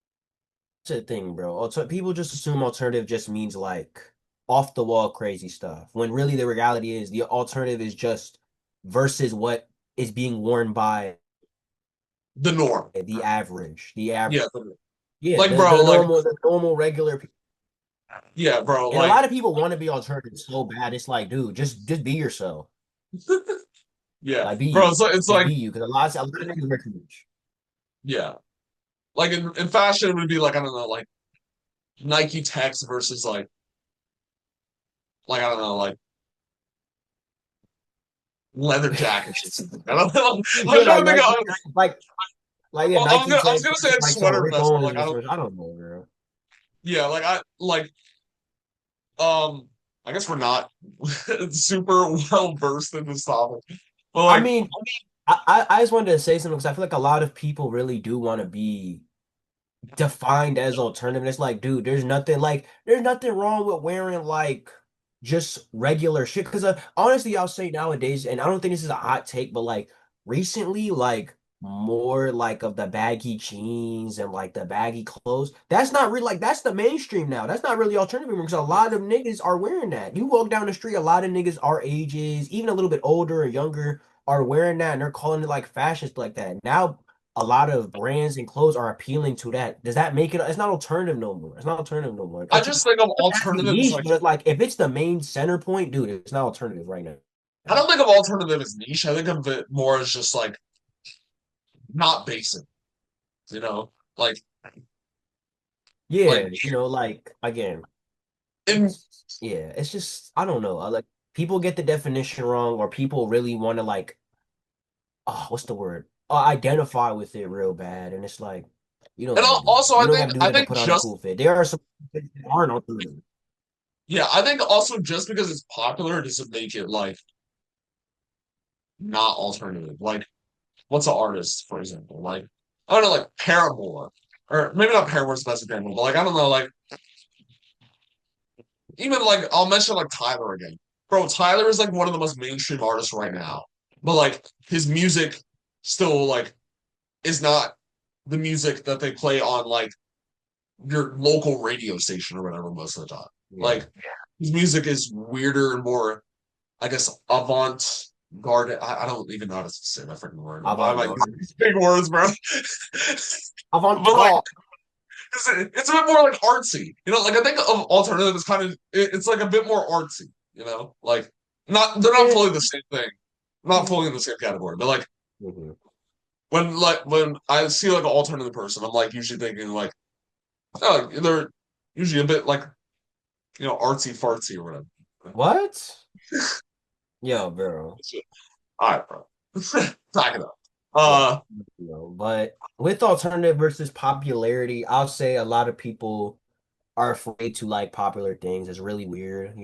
the thing, bro. People just assume alternative just means like off the wall crazy stuff. When really the reality is the alternative is just versus what is being worn by the norm. The average, the average, Yeah, yeah, like bro, like the normal regular people. yeah, bro, And a like lot of people want to be alternative so bad. It's like, dude, just be yourself. yeah, Like be bro. you, It's just like be you. Because a lot of niggas wear too much. yeah, like in fashion it would be like I don't know, like Nike Techs versus like I don't know, like leather jackets or something. I don't know. I'm Yeah, trying like to think Nike, of. like yeah, Well, Nike I was Tech gonna say it's like some sweater Rick vest, but Owens like I or don't. something. I don't know, bro. Yeah, like I like um. I guess we're not super well versed in this topic, but I like mean, I just wanted to say something because I feel like a lot of people really do want to be defined as alternative. And it's like, dude, there's nothing wrong with wearing like just regular shit. Because honestly, I'll say nowadays, and I don't think this is a hot take, but like recently, like more like of the baggy jeans and like the baggy clothes. That's not really like that's the mainstream now. That's not really alternative because a lot of niggas are wearing that. You walk down the street, a lot of niggas our ages, even a little bit older or younger, are wearing that and they're calling it like fashion like that. Now a lot of brands and clothes are appealing to that. Does that make it? It's not alternative no more. It's not alternative no more. I just think of It has to be alternative as niche, like but it's like if it's the main center point, dude, it's not alternative right now. I don't think of alternative as niche. I think of it more as just like not basic, you know, like Yeah, like again, in it's just I don't know. I like people get the definition wrong, or people really want to like, oh, what's the word? Identify with it real bad, and it's like you don't and got to do that. also You don't got to do I that to think put on a just cool fit. There are some that aren't alternative. yeah, I think also just because it's popular doesn't make it like not alternative. Like what's an artist, for example? Like I don't know, like Paramore. Or maybe not Paramore's the best example, but like I don't know, like even like I'll mention like Tyler again. Bro, Tyler is like one of the most mainstream artists right now. But like his music still like is not the music that they play on like your local radio station or whatever most of the time. Yeah, Like his music is weirder and more, I guess, avant garde. I don't even know how to say that freaking word. Why am I using avant-garde. these big words, bro? But like Avant-garde. it's a bit more like artsy. You know, like I think of alternative as kind of it's like a bit more artsy, you know? Like not they're not Yeah. fully the same thing. Not fully in the same category. But Mhm. when I see like an alternative person, I'm like usually thinking like, oh, they're usually a bit like, artsy fartsy or whatever. What? Yo, bro. All right, bro. Talk it up. Yeah. Uh But with alternative versus popularity, I'll say a lot of people are afraid to like popular things. It's really weird.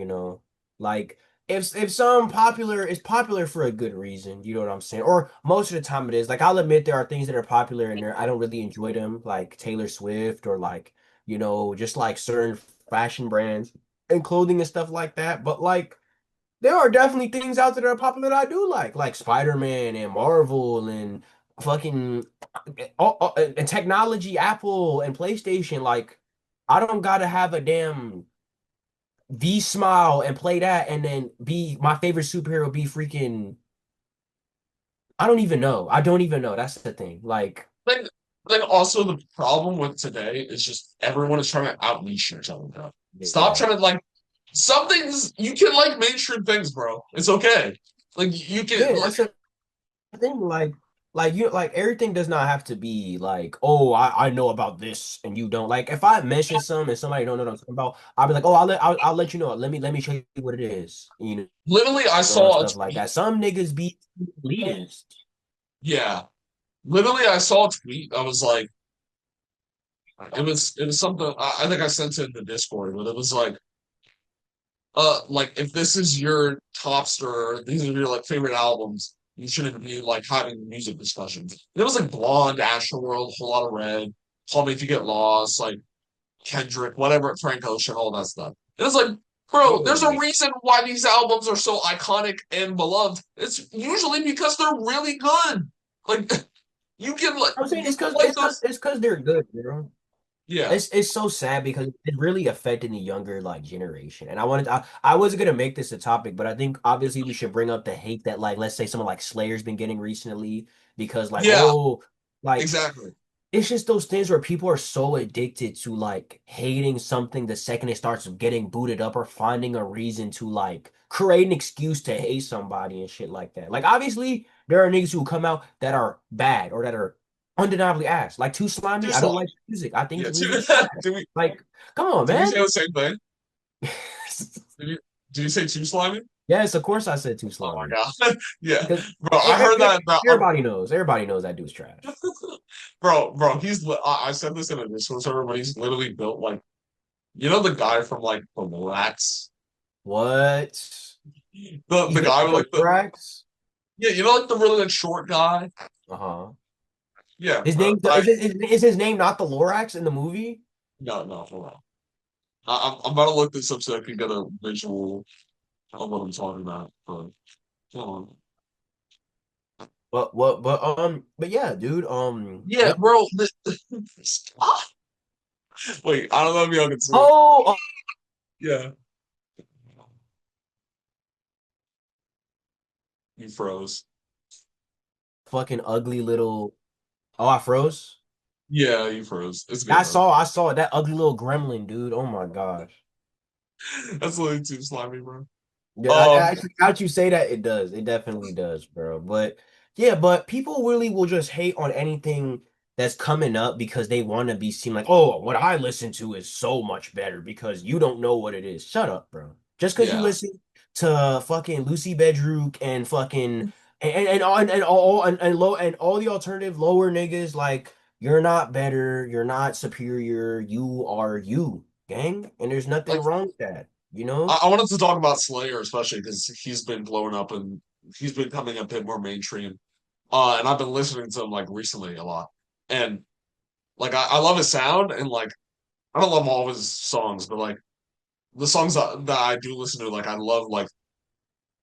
Like if some popular is popular for a good reason, you know what I'm saying? Or most of the time it is. Like I'll admit there are things that are popular and I don't really enjoy them, like Taylor Swift or like, just like certain fashion brands and clothing and stuff like that. But like there are definitely things out there that are popular that I do like Spider-Man and Marvel and fucking and technology, Apple and PlayStation. Like, I don't gotta have a damn V Smile and play that and then be my favorite superhero be freaking. I don't even know. I don't even know. That's the thing. Like, like also the problem with today is just everyone is trying to out niche each other, bro. Stop yeah. trying to like some things you can like mainstream things, bro. It's okay. Like you can Yeah, like that's the thing. Like you like everything does not have to be like, oh, I know about this and you don't. Like if I mention some and somebody don't know what I'm talking about, I'll be like, oh, I'll let you know. Let me show you what it is. literally I And saw a stuff like tweet. that. Some niggas be elitist. Yeah. Literally I saw a tweet. I was like it was something I think I sent it in the Discord, but it was like if this is your top star, these are your like favorite albums, you shouldn't be like having music discussions. And it was like Blonde, Astroworld, Whole Lot of Red, Call Me If You Get Lost, like Kendrick, whatever, Frank Ocean, all that stuff. It was like, bro, there's a Yeah. reason why these albums are so iconic and beloved. It's usually because they're really good. Like you can I'm saying you it's can cause like those. it's cause they're good, bro. Yeah, It's so sad because it really affected the younger like generation. And I wasn't gonna make this a topic, but I think obviously we should bring up the hate that like let's say someone like Slayer's been getting recently because like yeah, Like, exactly. it's just those things where people are so addicted to like hating something the second it starts getting booted up or finding a reason to like create an excuse to hate somebody and shit like that. Like obviously there are niggas who come out that are bad or that are undeniably ass. Like Too Slimy, Too I don't slimy. like his music. I think Yeah. his music is trash. Did we Like, come on, did we say man. the same thing? Did you did you say too slimy? Yes, of course I said Too Oh my Slimy. god. Yeah. Because Bro, I heard that. everybody knows. Everybody knows that dude's trash. Bro, I said this in a Discord server, but he's literally built like you know the guy from like the Relax, What? the He's guy built with like like a the Lorax? yeah, you know like the really like short guy. Uh-huh. Yeah, His bro. name is his name not the Lorax in the movie? No, hold on. I'm about to look this up so I can get a visual of what I'm talking about. But hold on. But yeah, dude. Yeah, Yep. bro. Wait, I don't know if y'all can see it. Oh, Yeah, he froze. fucking ugly little. Oh, I froze. Yeah, he froze. It's good I though. saw, I saw that ugly little gremlin, dude. Oh my gosh. That's literally too slimy, bro. Yeah, Um, actually, now that you say that, it does. It definitely does, bro. But yeah, but people really will just hate on anything that's coming up because they want to be seen like, oh, what I listen to is so much better because you don't know what it is. Shut up, bro. Just because you yeah. listen to fucking Lucy Bedrook and fucking and low and all the alternative lower niggas, like you're not better, you're not superior, you are you, gang. And there's nothing Like wrong with that, you know? I wanted to talk about Slayer, especially because he's been blowing up and he's been coming a bit more mainstream. And I've been listening to him like recently a lot. And like I love his sound and like I don't love all of his songs, but like the songs that I do listen to, like I love like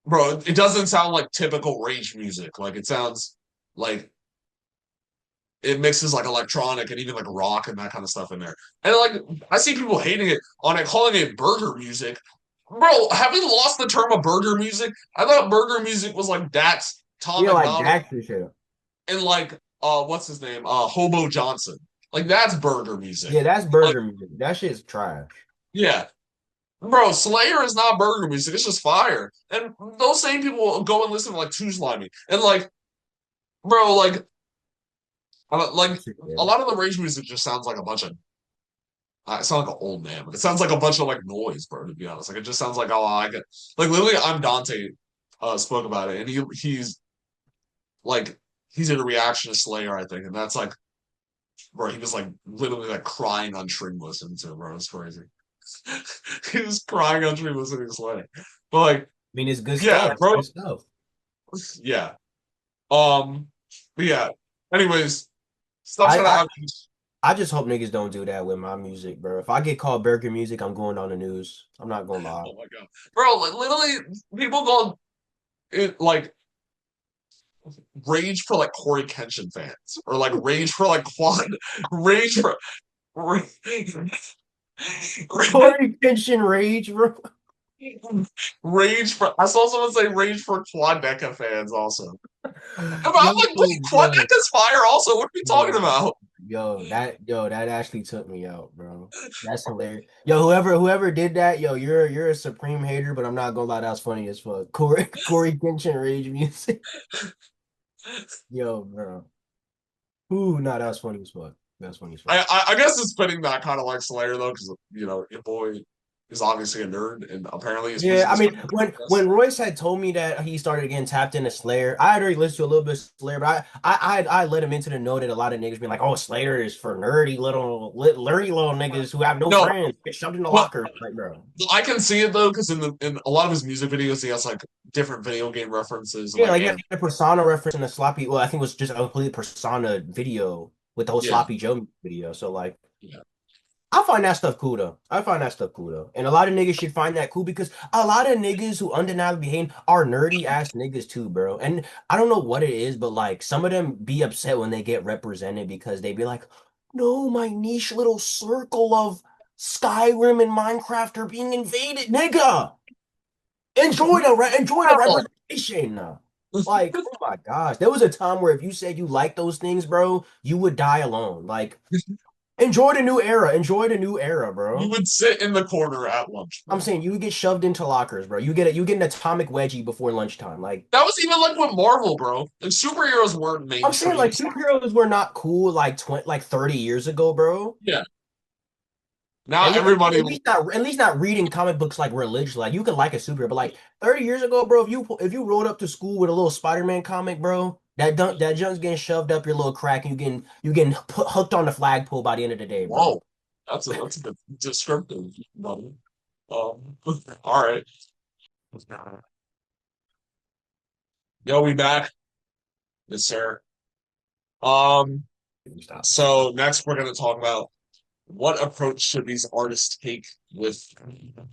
bro, it doesn't sound like typical rage music. Like it sounds like it mixes like electronic and even like rock and that kind of stuff in there. And like I see people hating it on it, calling it burger music. Bro, have we lost the term of burger music? I thought burger music was like Dax, Tom Yeah, like McDonald, Dax and shit. and like what's his name? Hobo Johnson. Like that's burger music. Yeah, that's Like, burger music. That shit's trash. yeah. Bro, Slayer is not burger music, it's just fire. And those same people go and listen to like Too Slimy. And like, bro, like Yeah. a lot of the rage music just sounds like a bunch of I sound like an old man, but it sounds like a bunch of like noise, bro. To be honest, like it just sounds like oh, I get like literally. I'm Dante spoke about it, and he's like he's in a reaction to Slayer, I think, and that's like, bro, he was like literally like crying on stream listening to it, bro. It's crazy. He was crying on stream listening to Slayer, but like, I mean, it's good yeah, stuff. It's bro, good stuff. yeah, um, but yeah. Anyways, stop I, trying to I have. I just hope niggas don't do that with my music, bro. If I get called burger music, I'm going on the news. I'm not gonna lie. Oh my god, bro! Like literally, people go it like rage for like Corey Kenshin fans, or like rage for like Quan, rage for rage, Corey Tension Rage, bro. rage for. I saw someone say rage for Quadeca fans also. But I'm Yo, like, wait, yo, Quadeca's fire also. What are we talking yo, about? that actually took me out, bro. That's hilarious. Yo, whoever did that, yo, you're a supreme hater, but I'm not gonna lie, that's funny as fuck. Corey Tension Rage music. Yo, bro. Ooh, no, that was funny as fuck. That's funny as fuck. I guess it's fitting that kind of like Slayer though, because you know your boy is obviously a nerd, and apparently his Yeah, music I is mean, pretty when Royce had told me that he started getting tapped into Slayer, I had already listened to a little bit of Slayer, but I let him into the know that a lot of niggas be like, "Oh, Slayer is for nerdy little niggas who have no no, friends, get shoved in the but locker." Like, bro, I can see it though, because in a lot of his music videos, he has like different video game references and yeah, like like he anime. had a Persona reference in the sloppy. Well, I think it was just a complete Persona video with the whole Yeah, sloppy Joe video. So like. yeah. I find that stuff cool though. I find that stuff cool though. And a lot of niggas should find that cool because a lot of niggas who undeniably be hating are nerdy ass niggas too, bro. And I don't know what it is, but like some of them be upset when they get represented because they be like, no, my niche little circle of Skyrim and Minecraft are being invaded. Nigga, enjoy the representation. Like, oh my gosh. There was a time where if you said you like those things, bro, you would die alone. Like, enjoy the new era. Enjoy the new era, You bro. would sit in the corner at lunch, I'm bro. saying you would get shoved into lockers, bro. You get an atomic wedgie before lunchtime. Like, That was even like with Marvel, bro. Like superheroes weren't I'm saying mainstream. like superheroes were not cool like 20, like 30 years ago, bro. Yeah. Now everybody, At least not reading comic books like religiously. Like you can like a superhero, but like 30 years ago, bro, if you rolled up to school with a little Spider-Man comic, bro, that junk's getting shoved up your little crack and you getting hooked on the flagpole by the end of the day, bro. whoa, that's a bit descriptive, buddy. All right. Yo, we back. Yes, sir. Um, Stop. so next we're gonna talk about what approach should these artists take with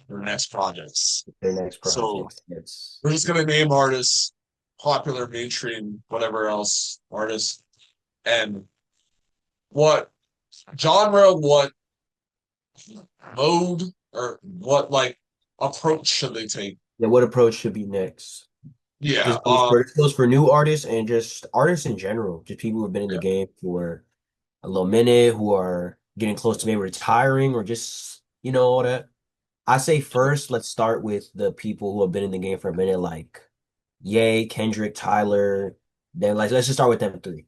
their next projects. Their next So project. It's we're just gonna name artists, popular, mainstream, whatever else artists, and what genre, what mode, or what like approach should they take? yeah, what approach should be next? Yeah. This goes for new artists and just artists in general, just people who have been in the Yeah. game for a little minute, who are getting close to maybe retiring or just, all that. I say first, let's start with the people who have been in the game for a minute, like Ye, Kendrick, Tyler. Then let's just start with them three.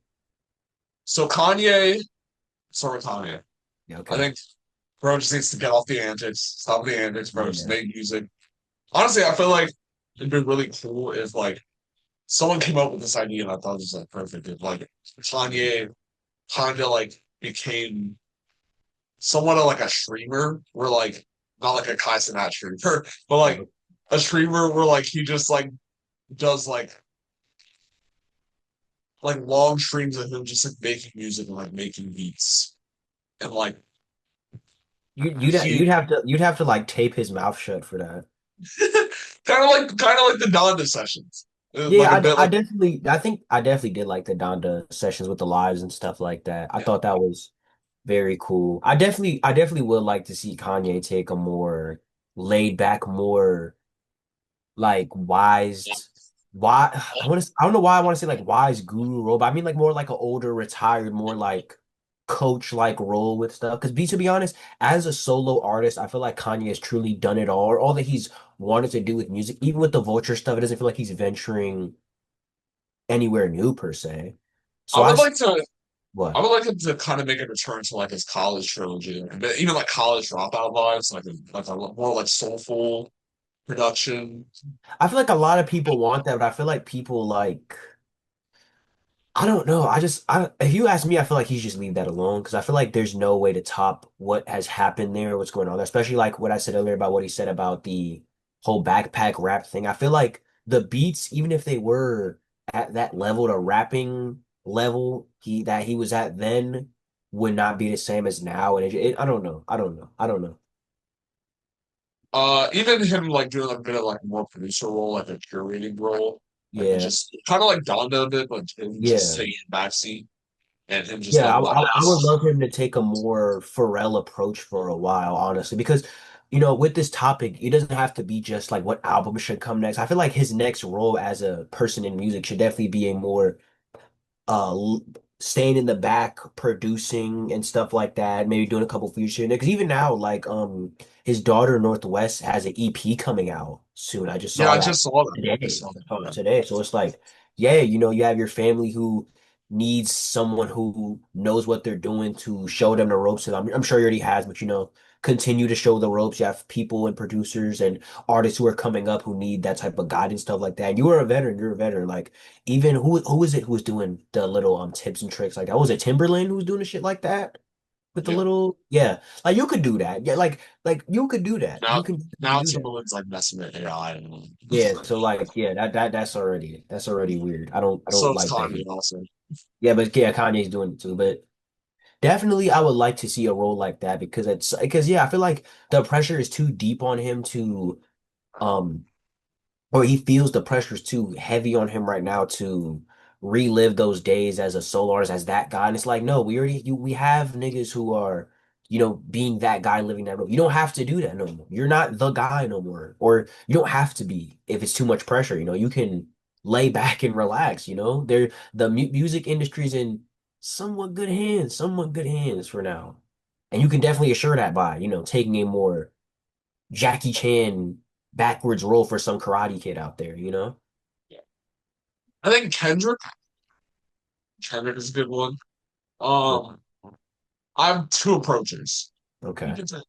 So Kanye, sorry, Kanye. Yeah, I okay. think bro just needs to get off the antics, stop the antics, bro. Just Yeah. make music. Honestly, I feel like it'd be really cool if like someone came up with this idea and I thought it was like perfect. If like Kanye kind of like became somewhat of like a streamer, where like not like a Kai Cenat streamer, but like a streamer where like he just like does like long streams of him just like making music and like making beats and like he You'd have to like tape his mouth shut for that. kind of like the Donda sessions, Yeah, like a bit like I think I definitely did like the Donda sessions with the lives and stuff like that. I yeah. thought that was very cool. I definitely would like to see Kanye take a more laid back, more like wise, why I don't know why I want to say like wise guru role, but I mean like more like an older, retired, more like coach like role with stuff. Because to be honest, as a solo artist, I feel like Kanye has truly done it all, or all that he's wanted to do with music, even with the Vulture stuff, it doesn't feel like he's venturing anywhere new per se. I So would like to I what? would like him to kind of make a return to like his college trilogy, but even like college dropout vibes, like a more like soulful production. I feel like a lot of people want that, but I feel like people like I don't know. If you ask me, I feel like he should just leave that alone because I feel like there's no way to top what has happened there, what's going on there, especially like what I said earlier about what he said about the whole backpack rap thing. I feel like the beats, even if they were at that level, the rapping level he was at then, would not be the same as now. And I don't know. I don't know. Even him like doing like a bit of like more producer role, like a curating role, like it Yeah, just kind of like Donda a bit, but him just yeah. sitting in the backseat and him just Yeah, like letting I would us. love him to take a more Pharrell approach for a while, honestly, because with this topic, it doesn't have to be just like what album should come next. I feel like his next role as a person in music should definitely be a more uh l- staying in the back, producing and stuff like that, maybe doing a couple features. Because even now, like his daughter Northwest has an EP coming out soon. I just Yeah, saw I that just saw that. I today. saw that. Oh, Yeah. today. So it's like, yeah, you have your family who needs someone who knows what they're doing to show them the ropes. And I'm sure he already has, but continue to show the ropes. You have people and producers and artists who are coming up who need that type of guidance, stuff like that. And you are a veteran, you're a veteran. Like even who is it who was doing the little tips and tricks like that? Was it Timberland who was doing the shit like that? With the Yeah. little yeah. Like you could do that. Yeah, like you could do that. Now You can now do that. Timberland's like messing with AI and Yeah, so like yeah, that's already weird. I so don't it's like that. Kanye also. Yeah, but yeah, Kanye's doing it too. But definitely I would like to see a role like that because yeah, I feel like the pressure is too deep on him to um or he feels the pressure is too heavy on him right now to relive those days as a solo artist, as that guy. And it's like, no, we have niggas who are, being that guy living that role. You don't have to do that no more. You're not the guy no more. Or you don't have to be if it's too much pressure. You can. lay back and relax, you know? The mu music industry's in somewhat good hands for now. And you can definitely assure that by, taking a more Jackie Chan backwards role for some karate kid out there, you know? I think Kendrick is a good one. Um, I have two approaches. He Okay. can take,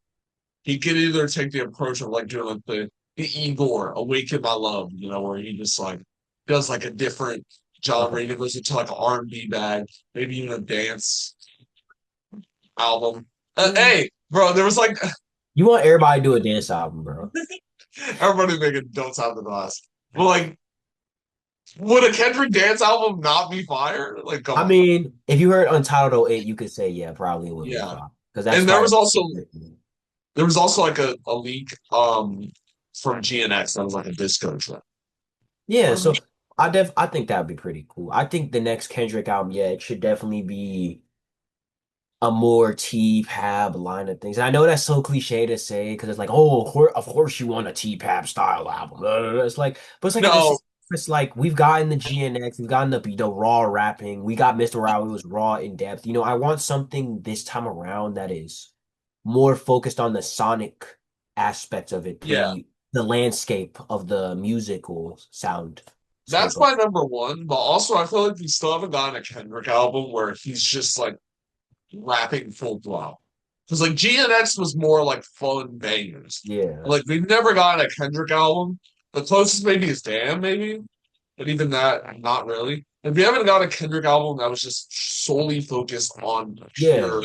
he could either take the approach of like doing like the Igor, Awaken My Love, where he just like does like a different Okay. genre. He goes into like an R&B bag, maybe even a dance album. Mm. Hey, bro, there was like You want everybody to do a dance album, bro. everybody making Don't Sound the Glass. But like, would a Kendrick dance album not be fire? Like, come I on. mean, if you heard Untitled '08, you could say, yeah, probably it would be Yeah. fine. Because that's And there probably was also like a leak from GNX that was like a disco track. yeah, so I think that would be pretty cool. I think the next Kendrick album, yeah, it should definitely be a more T-Pab line of things. And I know that's so cliche to say because it's like, oh, of course you want a T-Pab style album. It's like, but it's like at the same No, it's like we've gotten the GNX, we've gotten the raw rapping, we got Mr. Rao, it was raw in depth. I want something this time around that is more focused on the sonic aspects of it, yeah, the landscape of the musical that's soundscape of my number one. But also, I feel like we still haven't gotten a Kendrick album where he's just like rapping full blown. Because like GNX was more like fun bangers. yeah. Like we've never gotten a Kendrick album. The closest maybe is Damn, maybe, but even that, not really. And we haven't got a Kendrick album that was just solely focused on Yeah. pure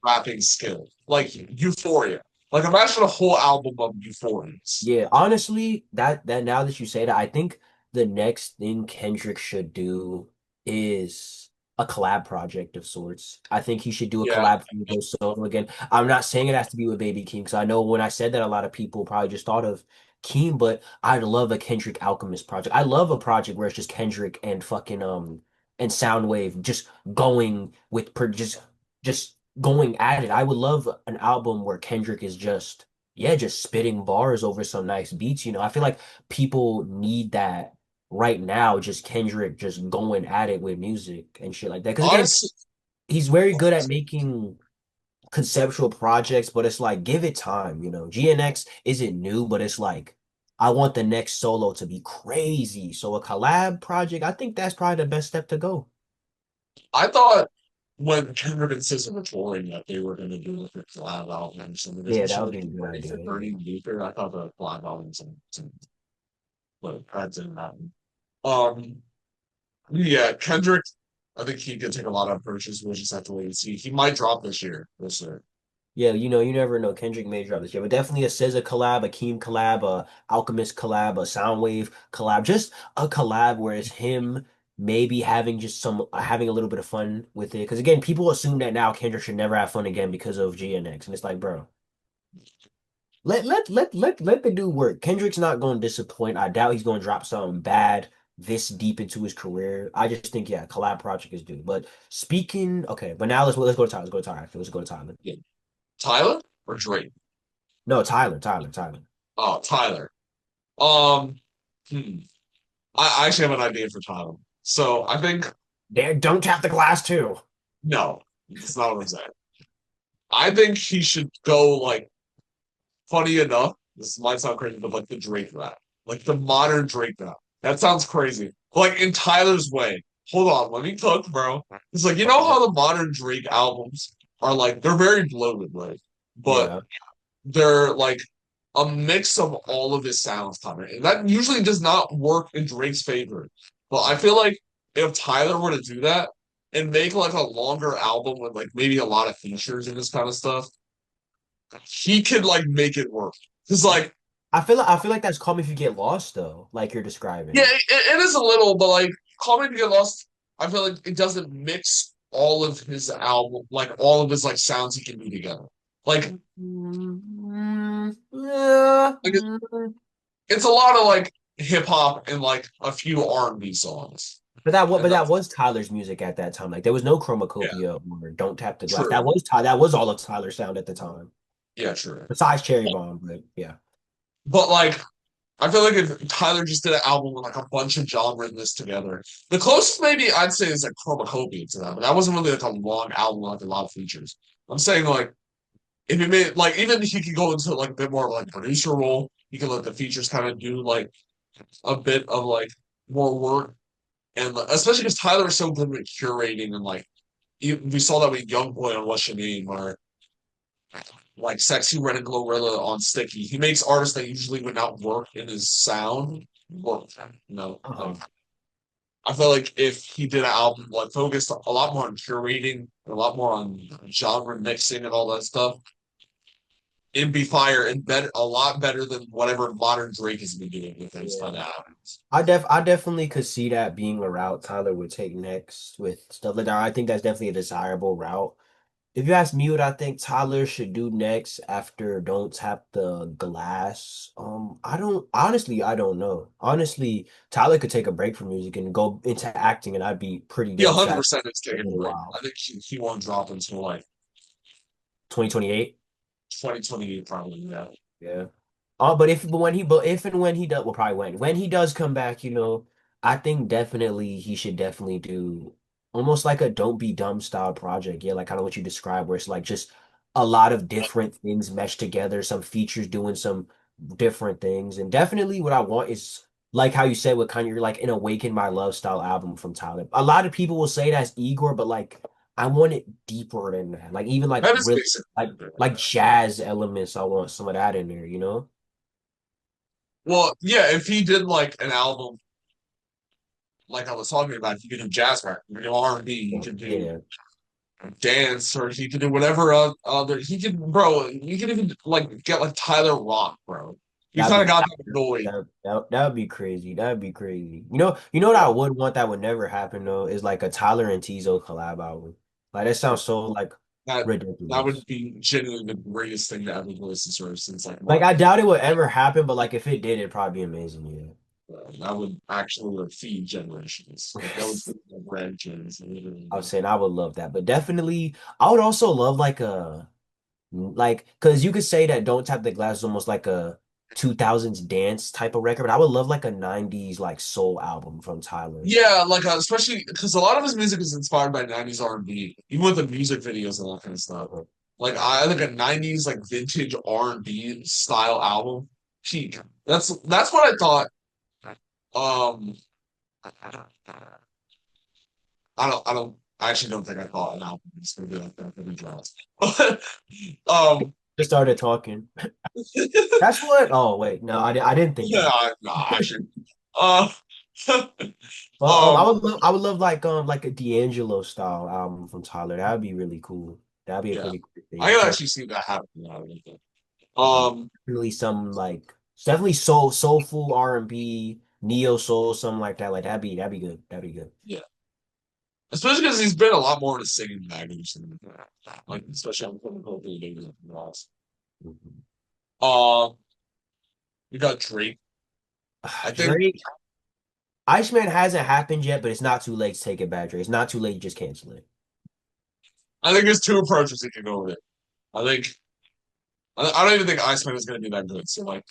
rapping skill, like Euphoria. Like imagine a whole album of Euphorians. Yeah, honestly, that now that you say that, I think the next thing Kendrick should do is a collab project of sorts. I think he should do a Yeah, collab from Go Solo again. I'm not saying it has to be with Baby Keem because I know when I said that, a lot of people probably just thought of Keem, but I'd love a Kendrick Alchemist project. I love a project where it's just Kendrick and fucking and Soundwave just going with just going at it. I would love an album where Kendrick is just yeah, just spitting bars over some nice beats. I feel like people need that right now. Just Kendrick just going at it with music and shit like that. Because again, honestly, he's very good at making conceptual projects, but it's like give it time. GNX isn't new, but it's like I want the next solo to be crazy. So a collab project, I think that's probably the best step to go. I thought when Kendrick and SZA were touring that they were going to do like a collab album and something, Yeah, that especially would like be a good Ready for idea. Yeah. Burning Deeper. I thought the collab album some what adds in that. Um, yeah, Kendrick. I think he could take a lot of approaches. We'll just have to wait and see. He might drop this year. This year. Yeah, you never know. Kendrick may drop this year, but definitely a SZA collab, a Keem collab, a Alchemist collab, a Soundwave collab, just a collab where it's him maybe having just having a little bit of fun with it. Because again, people assume that now Kendrick should never have fun again because of GNX, and it's like, bro, let the dude work. Kendrick's not going to disappoint. I doubt he's going to drop something bad this deep into his career. I just think yeah, collab project is due. But speaking, okay, but now let's go to Tyler. Let's go to Tyler. Let's go to Tyler. Yeah. Tyler or Drake? No, Tyler. Oh, Tyler. Um, hmm. I actually have an idea for Tyler. So I think Don't tap the glass too. no, it's not what I'm saying. I think he should go like funny enough. This might sound crazy, but like the Drake rap, like the modern Drake rap. That sounds crazy. Like in Tyler's way. Hold on, let me cook, bro. It's like you know Okay. how the modern Drake albums are like they're very bloated, right? But Yeah. they're like a mix of all of his sounds coming. And that usually does not work in Drake's favor. But I feel like if Tyler were to do that and make like a longer album with like maybe a lot of features and this kind of stuff, he could like make it work. Cause like, I feel like that's Call Me If You Get Lost though, like you're yeah, describing. it is a little, but like Call Me If You Get Lost, I feel like it doesn't mix all of his album, like all of his like sounds he can do together. Like, Yeah. like it's a lot of like hip hop and like a few R&B songs. But And that that's was Tyler's music at that time. Like there was no yeah, Chromacopia or Don't Tap the Glass. true. That was all of Tyler's sound at the time. Yeah, true. Besides Cherry Bomb, but yeah. But like I feel like if Tyler just did an album with like a bunch of genre in this together, the closest maybe I'd say is like Chromacopia to that, but that wasn't really like a long album with like a lot of features. I'm saying like if he made like even he could go into like a bit more of like producer role, he could let the features kind of do like a bit of like more work, and especially because Tyler is so good with curating and like we saw that with Young Boy on What's Your Name or like Sexy Red and Glorilla on Sticky. He makes artists that usually would not work in his sound work. Like Uh-huh. I feel like if he did an album like focused a lot more on curating, a lot more on genre mixing and all that stuff, it'd be fire and better, a lot better than whatever modern Drake has been doing with his Yeah. kind of albums. I definitely could see that being a route Tyler would take next with stuff like that. I think that's definitely a desirable route. If you ask me what I think Tyler should do next after Don't Tap the Glass, I don't know. Honestly, Tyler could take a break from music and go into acting, and I'd be pretty He damn 100% satisfied is for a taking a little break. while. I think he won't drop until like 2028. 2028 probably. Yeah. Yeah. But if and when he does, well, probably when he does come back, I think definitely he should definitely do almost like a Don't Be Dumb style project. Yeah, like kind of what you described, where it's like just a lot of different things meshed together, some features doing some different things, and definitely what I want is like how you said with Kanye, like an Awaken My Love style album from Tyler. A lot of people will say that's Igor, but like I want it deeper than that. Like even like That is really basic. like jazz elements. I want some of that in there, you know? Well, yeah, if he did like an album like I was talking about, he could do jazz rap, he could do R&B, he could do Yeah, dance, or he could do whatever other he could, bro. You could even like get like Tyler Rock, bro. You that'd kind be of got that annoyed. that'd be crazy. That'd be crazy. You know what I would want that would never happen though is like a Tyler and Tizo collab album. Like that sounds so like That that ridiculous. would be genuinely the greatest thing to ever listen to since like Like what? I doubt it would ever happen, but like if it did, it'd probably be amazing. That would actually like feed generations. Yeah. Like that would feed the grandkids. I was Literally. saying I would love that, but definitely I would also love like because you could say that Don't Tap the Glass is almost like a 2000s dance type of record, but I would love like a 90s like soul album from Tyler. Yeah, like especially because a lot of his music is inspired by '90s R&B, even with the music videos and that kind of stuff. Uh-huh. Like I think a '90s like vintage R&B style album, peak. That's what I thought. Um, I actually don't think I thought an album was gonna be like that when it drops. But Just started talking. That's what. Oh wait, no, I didn't think yeah, that. no, actually, uh, But um, I would love like a D'Angelo style album from Tyler. That'd be really cool. That'd be a yeah, pretty cool I thing. can So actually see that happening. Now, I really think. mhm. Um, Really some like it's definitely soulful R&B, neo soul, something like that. Like that'd be good. That'd be good. yeah. Especially because he's been a lot more into singing bag recently. Like, especially on Hopefully Baby Ross. Mhm. You got Drake. I think Drake, Iceman hasn't happened yet, but it's not too late to take it back, Drake. It's not too late to just cancel it. there's two approaches he can go with it. I think I don't even think Iceman is going to be that good. So like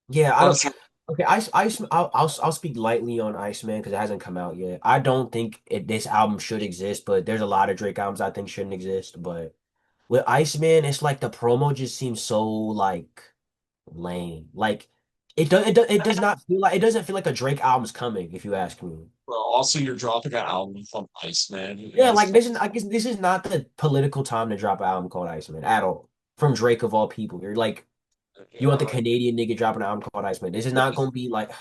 Yeah, I don't. honestly, Okay, I'll speak lightly on Iceman because it hasn't come out yet. I don't think this album should exist, but there's a lot of Drake albums I think shouldn't exist. But with Iceman, it's like the promo just seems so like lame. Like it does not feel like it doesn't feel like a Drake album's coming, if you ask me. bro. Also, you're dropping an album from Iceman. Yeah, like this is I guess this is not the political time to drop an album called Iceman at all. From Drake of all people. You're like you want the Canadian nigga dropping an album called Iceman. This is not gonna be like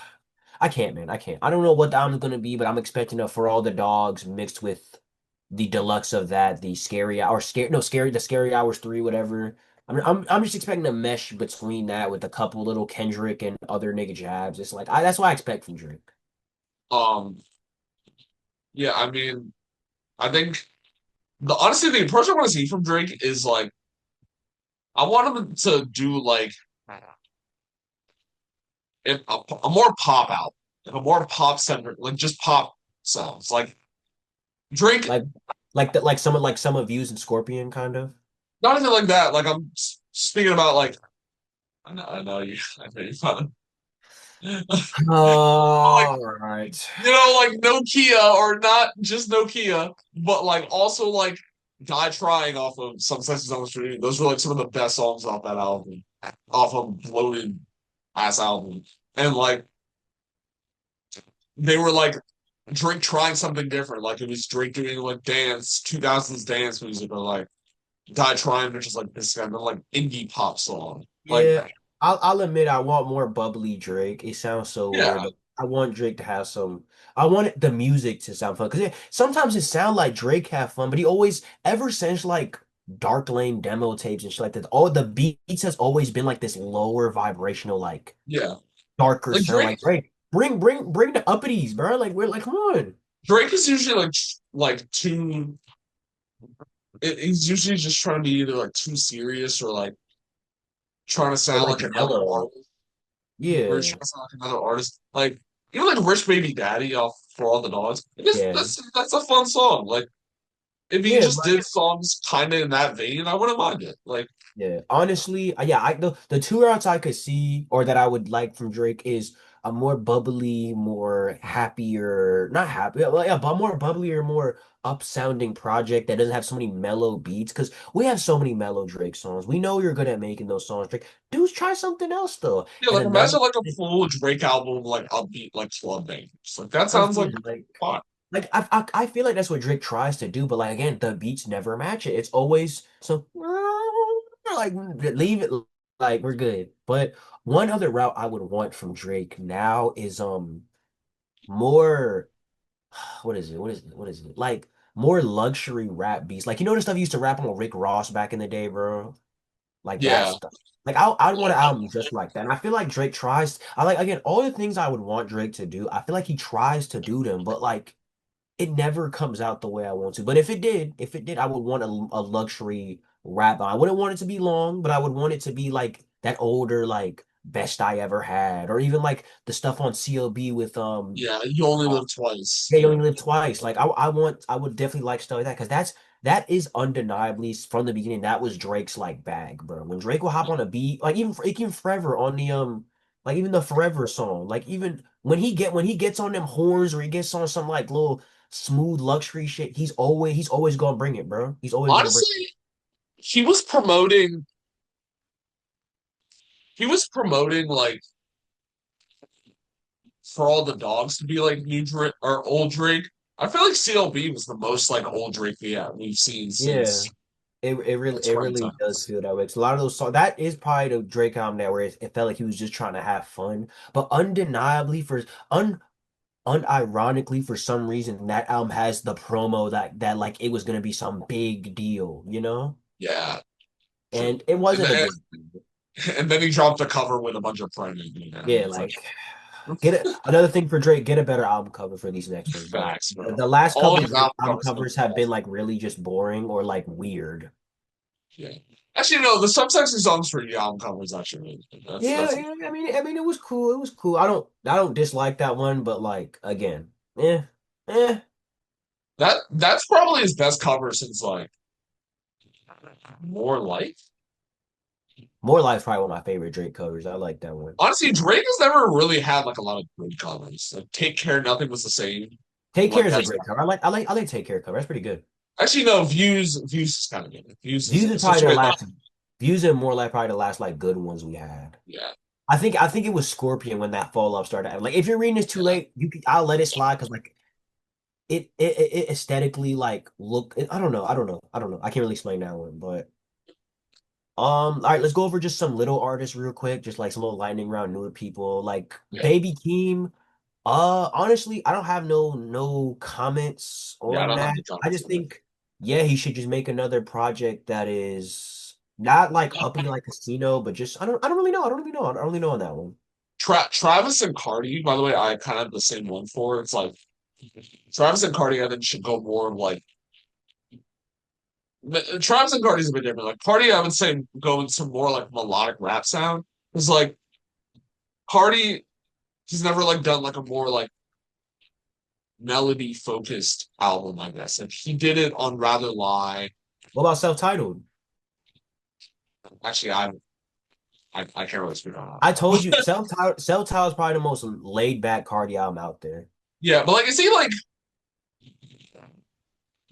I can't, man. I can't. I don't know what the album's gonna be, but I'm expecting a For All the Dogs mixed with the deluxe of that, the scary or scary no scary the scary hours 3, whatever. I'm just expecting a mesh between that with a couple little Kendrick and other nigga jabs. It's like that's what I expect from Drake. Um, yeah, I mean, I think honestly the approach I want to see from Drake is like I want him to do like a more pop out, like a more pop centric, like just pop songs. Like Drake, Like like some of Views and Scorpion kind of. not even like that. Like I'm speaking about like I know you. I know you're fun. Like, All right. like Nokia or not just Nokia, but like also like Die Trying off of Some Senses on the Street. Those were like some of the best songs off that album, off of bloated ass album. And like they were like Drake trying something different. Like it was Drake doing like dance, 2000s dance music, or like Die Trying, which is like this kind of like indie pop song. Like, Yeah, I'll admit I want more bubbly Drake. It sounds so weird, yeah, but I want Drake to have some. I want the music to sound fun because sometimes it sounds like Drake have fun, but he always ever since like Dark Lane demo tapes and shit like that. All the beats has always been like this lower vibrational, like yeah. darker Like sound. Like Drake, bring the uppities, bro. Like we're like, come on, Drake is usually like too. He's usually just trying to be either like too serious or like trying to or sound like like another mellow. artist. Or he's Yeah, trying to sound like another artist. Like Rich Baby Daddy off For All the Dogs. I guess yeah, that's a fun song. Like if he yeah. just did songs kind of in that vein, I wouldn't mind it. Like Yeah, honestly, yeah, the two routes I could see or that I would like from Drake is a more bubbly, more happier, not happy, well, yeah, but more bubblier, more up sounding project that doesn't have so many mellow beats. Because we have so many mellow Drake songs. We know you're good at making those songs, Drake. Dudes, try something else though. yeah, And like another, imagine like a full Drake album like upbeat like club bangers. Like that I'm sounds saying like like. fun. I feel like that's what Drake tries to do, but like again, the beats never match it. It's always so like leave it like we're good. But one other route I would want from Drake now is more what is it? What is it? What is it? Like more luxury rap beats. Like you know the stuff he used to rap on Rick Ross back in the day, bro? Like that Yeah. stuff. Like I'd want an album just like that. And I feel like Drake tries I like again all the things I would want Drake to do, I feel like he tries to do them, but like it never comes out the way I want to. But if it did, I would want a luxury rap. I wouldn't want it to be long, but I would want it to be like that older, like best I ever had, or even like the stuff on CLB with Yeah, you only uh, live twice. yeah, you Yeah. only live twice. Like I would definitely like stuff like that because that is undeniably from the beginning that was Drake's like bag, bro. When Drake will hop on a beat, like even Forever on the like even the Forever song, like even when he gets on them horns or he gets on some like little smooth luxury shit, he's always gonna bring it, bro. He's always gonna bring Honestly, he was promoting he was promoting like for all the dogs to be like new Drake or old Drake. I feel like CLB was the most like old Drake we've seen yeah. since the It really does 2010s. feel that way. 'Cause a lot of those songs, that is probably the Drake album that where it felt like he was just trying to have fun. But undeniably, unironically, for some reason, that album has the promo that like it was gonna be some big deal, you know? Yeah. And it And wasn't a then big deal. and then he dropped a cover with a bunch of pregnant women, and Yeah, it's like like another thing for Drake, get a better album cover for these next ones, bro. facts, bro. The last All couple his Drake album album covers look covers have been awful. like really just boring or like weird. Yeah. Actually, no, the subsexy songs for the album covers actually really good. Yeah, That's yeah, I mean, it was cool. It was cool. I don't dislike that one, but like again, eh. that's probably his best cover since like More Life. More Life's probably one of my favorite Drake covers. I like that one. Honestly, Drake has never really had like a lot of good covers. Like Take Care, Nothing Was the Same. Take Care Like is a that's great cover. I like Take Care cover. That's pretty good. actually no Views is kind of good. Views is Views is probably the especially last Views and More Life probably the last like good ones we had. yeah. I think it was Scorpion when that fall off started. Like if you're reading this too late, I'll let it slide because like it aesthetically like I don't know. I can't really explain that one, but all right, let's go over just some little artists real quick, just like some little lightning round newer people. Like Yeah. Baby Keem. Honestly, I don't have no comments Yeah, I on don't have that. any I comments just on that. think, yeah, he should just make another project that is not like uppy like Casino, but just I don't really know. I don't really know. I don't really know on that one. Travis and Cardi, by the way, I kind of have the same one for. It's like Travis and Cardi, I think should go more of like Travis and Cardi's a bit different. Like Cardi, I would say go into more like melodic rap sound. It's like Cardi, he's never like done like a more like melody focused album, I guess. And he did it on Rather Lie. What about self-titled? Actually, I can't really speak on I that. told you, Cell Tower is probably the most laid back Cardi album out there. Yeah, but like, is he like?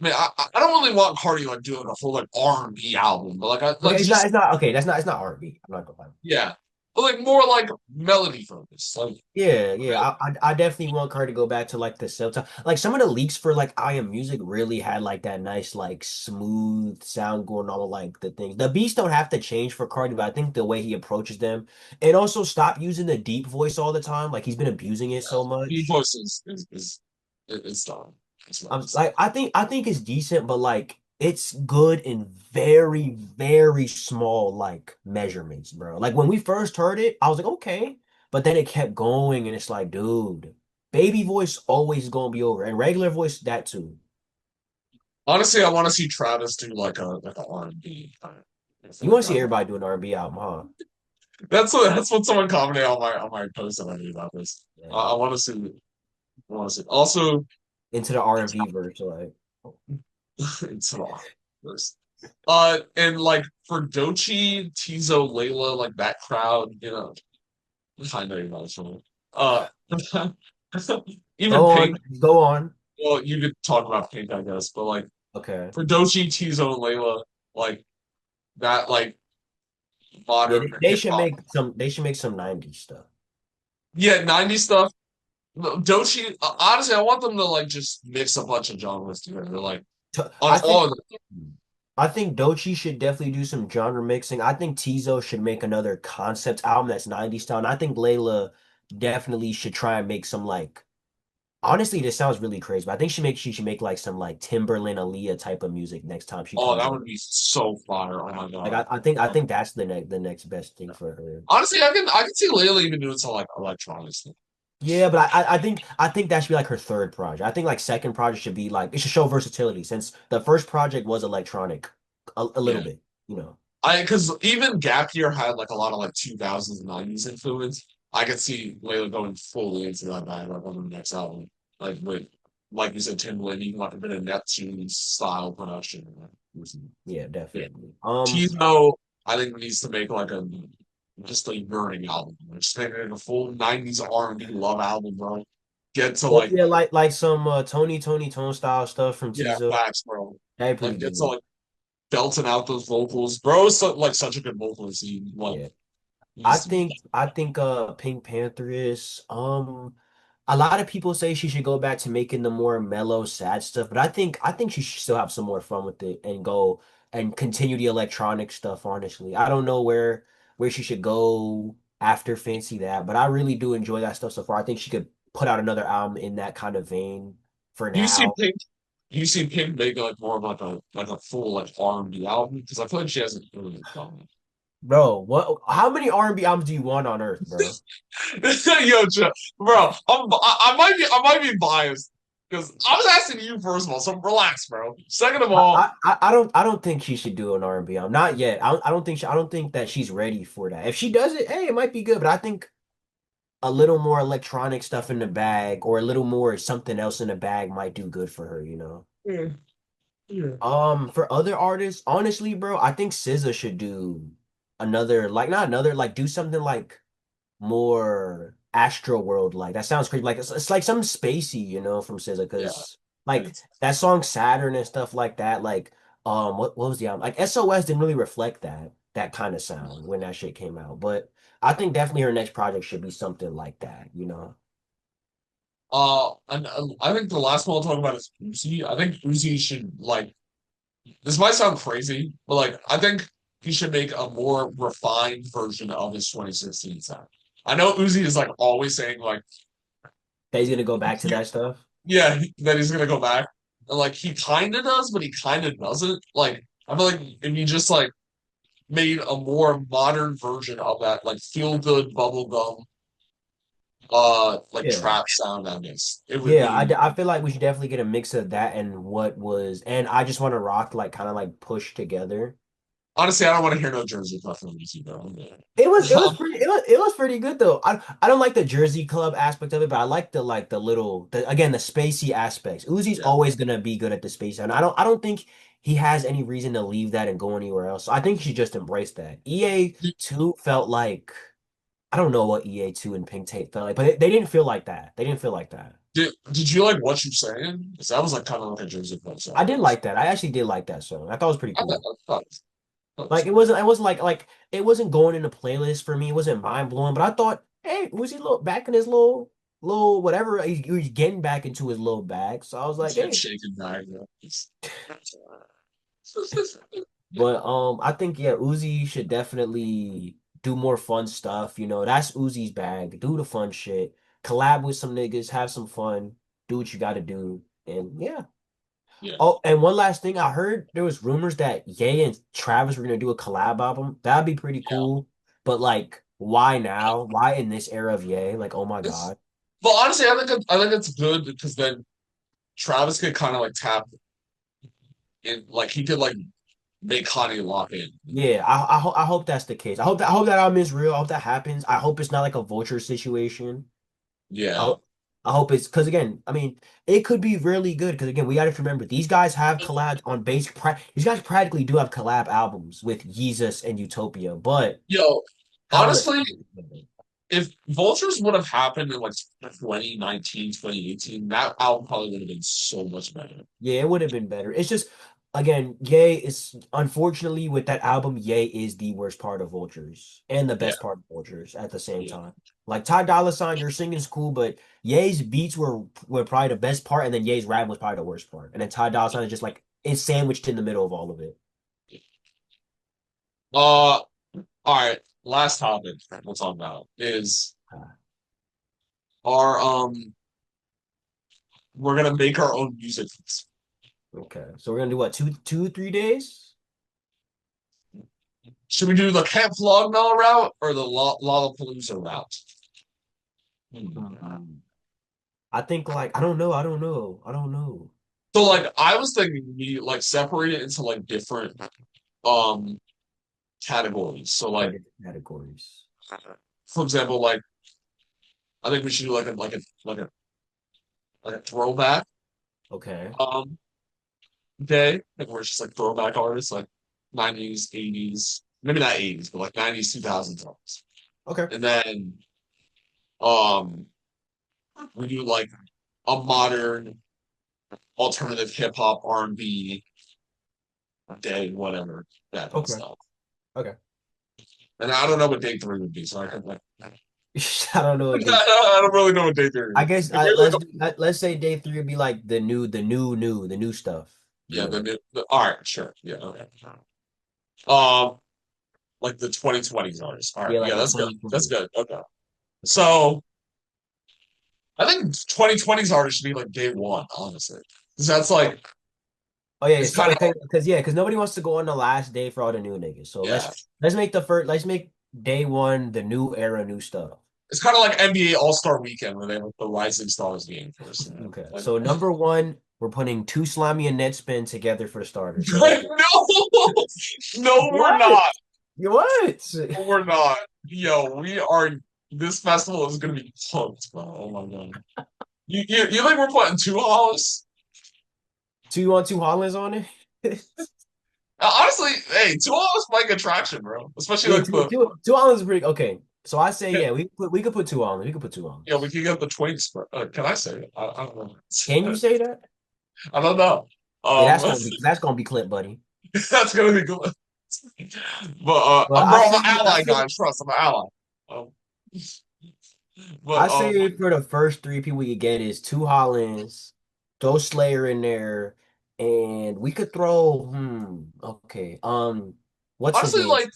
I mean, I don't really want Cardi like doing a full like R&B album, but like I Okay, like just it's not okay. It's not R&B. I'm not gonna lie. yeah, but like more like melody focused. Like Yeah, yeah. I definitely want her to go back to like the Cell Tower. Like some of the leaks for like I Am Music really had like that nice like smooth sound going on with like the things. The beats don't have to change for Cardi, but I think the way he approaches them and also stop using the deep voice all the time. Like he's been abusing it so Beat much. Voice is done. It's I'm nice. like I think it's decent, but like it's good in very, very small like measurements, bro. Like when we first heard it, I was like, okay, but then it kept going, and it's like, dude, baby voice always gonna be over, and regular voice that too. Honestly, I want to see Travis do like a R&B kind of. I feel You like want to that see would everybody do an R&B album, huh? that's what someone commented on my post that I made about this. I Yeah. want to see I want to see also Into the R&B verse, like it's this. And like for Dochi, Tizo, Layla, like that crowd, you know, I know you're not sure. Uh, even go Pink. on, go on. Well, you could talk about Pink, I guess, but like Okay. for Dochi, Tizo, and Layla, like that, like Yeah, modern they hip should hop. make some. They should make some '90s stuff. Yeah, 90s stuff. No, Dochi, honestly, I want them to like just mix a bunch of genres together, like on I all think of them. I think Dochi should definitely do some genre mixing. I think Tizo should make another concept album that's 90s style. And I think Layla definitely should try and make some like honestly, this sounds really crazy, but I think she should make like some like Timberland Aaliyah type of music next time she Oh, comes that out. would be so fire. Oh my Like God. I think that's the next best thing for her. Honestly, I can see Layla even doing some like electronic stuff. Yeah, but I think that should be like her third project. I think like second project should be like it should show versatility since the first project was electronic a little Yeah. bit, you know. I because even Gap Year had like a lot of like 2000s and 90s influence. I could see Layla going fully into that bag like on the next album. Like with like you said, Timbaland, even like a bit of Neptune style production. Yeah, Yeah. definitely. Tino, I think needs to make like a just a burning album. Just make like a full 90s R&B love album, bro. Get to Well, like yeah, like some Tony Tone style stuff from yeah, Tizo. facts, bro. That'd be Like pretty get to good. like belting out those vocals. Bro is so, like such a good vocalist. He like Yeah. needs to be I think Pink Panther is a lot of people say she should go back to making the more mellow, sad stuff, but I think she should still have some more fun with it and go and continue the electronic stuff, honestly. I don't know where she should go after Fancy That, but I really do enjoy that stuff so far. I think she could put out another album in that kind of vein for you see now. Pink you see Pink make like more of like a full like R&B album because I feel like she hasn't really done it. Bro, what how many R&B albums do you want on Earth, bro? Yo, bro, I might be biased because I was asking you first of all, so relax, bro. Second of all, I don't think she should do an R&B album. Not yet. I don't think I don't think that she's ready for that. If she does it, hey, it might be good, but I think a little more electronic stuff in the bag or a little more something else in the bag might do good for her, you know. yeah, yeah, For other artists, honestly, bro, I think SZA should do another like not another like do something like more Astro World like. That sounds crazy. Like it's like something spacey, you know, from SZA yeah. because like that song Saturn and stuff like that. Like what was the album? Like SOS didn't really reflect that kind of sound when that shit came out. But I think definitely her next project should be something like that, you know. And I think the last one I'll talk about is Uzi. I think Uzi should like this might sound crazy, but like I think he should make a more refined version of his 2016 sound. I know Uzi is like always saying like That he's gonna go back to that stuff. yeah that he's gonna go back, and like he kind of does, but he kind of doesn't. Like I feel like if he just like made a more modern version of that, like feel good bubblegum like Yeah. trap sound on this, it would Yeah, be I feel like we should definitely get a mix of that and what was, and I just want to rock like kind of like push together. honestly I don't want to hear no Jersey Club from Uzi, bro. It was pretty good though. I don't like the Jersey Club aspect of it, but I like the little the again the spacey aspects. Uzi's Yeah. always gonna be good at the space, and I don't think he has any reason to leave that and go anywhere else. So I think he should just embrace that. EA2 felt like I don't know what EA2 and Pink Tape felt like, but they didn't feel like that. They didn't feel like that. Did you like what you're saying? Because that was like kind of like a Joseph I did song. like that. I actually did like that song. I thought it was pretty I thought, cool. I thought, it was Like cool. it wasn't like it wasn't going in the playlist for me. It wasn't mind blowing, but I thought, hey, was he little back in his little whatever? He was getting back into his little bag. So I was like, It's like hey. shaking bag. But I think yeah, Uzi should definitely do more fun stuff. You know, that's Uzi's bag. Do the fun shit. Collab with some niggas, have some fun, do what you gotta do. And yeah. Yeah, Oh, and one last thing, I heard there was rumors that Ye and Travis were gonna do a collab album. That'd be pretty yeah. cool. But like, why now? Why in this era of Ye? Like, oh my It's, God. but honestly, I think it's good because then Travis could kind of like tap in, like he could like make Kanye lock in. Yeah, I hope that's the case. I hope that album is real. I hope that happens. I hope it's not like a vulture situation. I Yeah, hope I hope it's because again, I mean, it could be really good because again, we got to remember these guys have collabs on base. These guys practically do have collab albums with Yeezus and Utopia, but yo, how will it? honestly, if Vultures would have happened in like 2019, 2018, that album probably would have been so much better. Yeah, it would have been better. It's just again, Ye is unfortunately with that album, Ye is the worst part of Vultures and the Yeah, best part of Vultures at the same yeah, time. Like Ty Dolla Sign, your singing is cool, but Ye's beats were probably the best part, and then Ye's rap was probably the worst part. And then Ty Dolla Sign is just like it's sandwiched in the middle of all of it. all right. Last topic we'll talk about is our we're gonna make our own music. Okay, so we're gonna do what 3 days? Should we do the Camp Flogna route or the Lollapalooza route? Hmm. Mhm. I think like I don't know. So like I was thinking we like separate it into like different um categories. So Okay, like different categories. for example, like I think we should do like a throwback Okay, um day, like where it's just like throwback artists like 90s, 80s, maybe not 80s, but like 90s, 2000s artists. okay, And then um we do like a modern alternative hip hop R&B day, whatever, that kind of okay, stuff. okay. And I don't know what day three would be, so I could like I don't know what day. I don't really know what day three I would be. guess If we're like let's say day three would be like the new stuff. yeah, The all right, sure. Yeah, okay. Um like the 2020s artists. All right, yeah, like yeah, the that's good. That's 2020. good. Okay. Okay. So I think 2020s artists should be like day one, honestly. Because that's Oh, like oh yeah, it's so kind of because nobody wants to go on the last day for all the new niggas. So yeah. let's make day one the new era, new stuff. It's kind of like NBA All-Star Weekend where they have the Rising Stars game first. Okay. Like, So number one, we're putting Too Slimy and Ned Spin together for the starters. So let's like, do no, no, we're what? not. What? No, we're not. Yo, we are. This festival is gonna be pumped, bro. Oh my god. You think we're putting two Hollis? Two you want two Hollands on it? Honestly, hey, two Hollis might get traction, bro. Especially Yeah, like the two Hollands is pretty okay. So I say yeah, we could put two Hollands. We could put two yeah, we Hollands. can get the twinks. But can I say it? I don't know. Can you say that? I don't know. Yeah, Um, that's gonna be clip, buddy. that's gonna be good. But But bro, I'm an ally, guys. Trust, I'm an ally. Um, but I say for the first three people we could get is two Hollands, throw Slayer in there, and we could throw okay. What's his honestly, name? like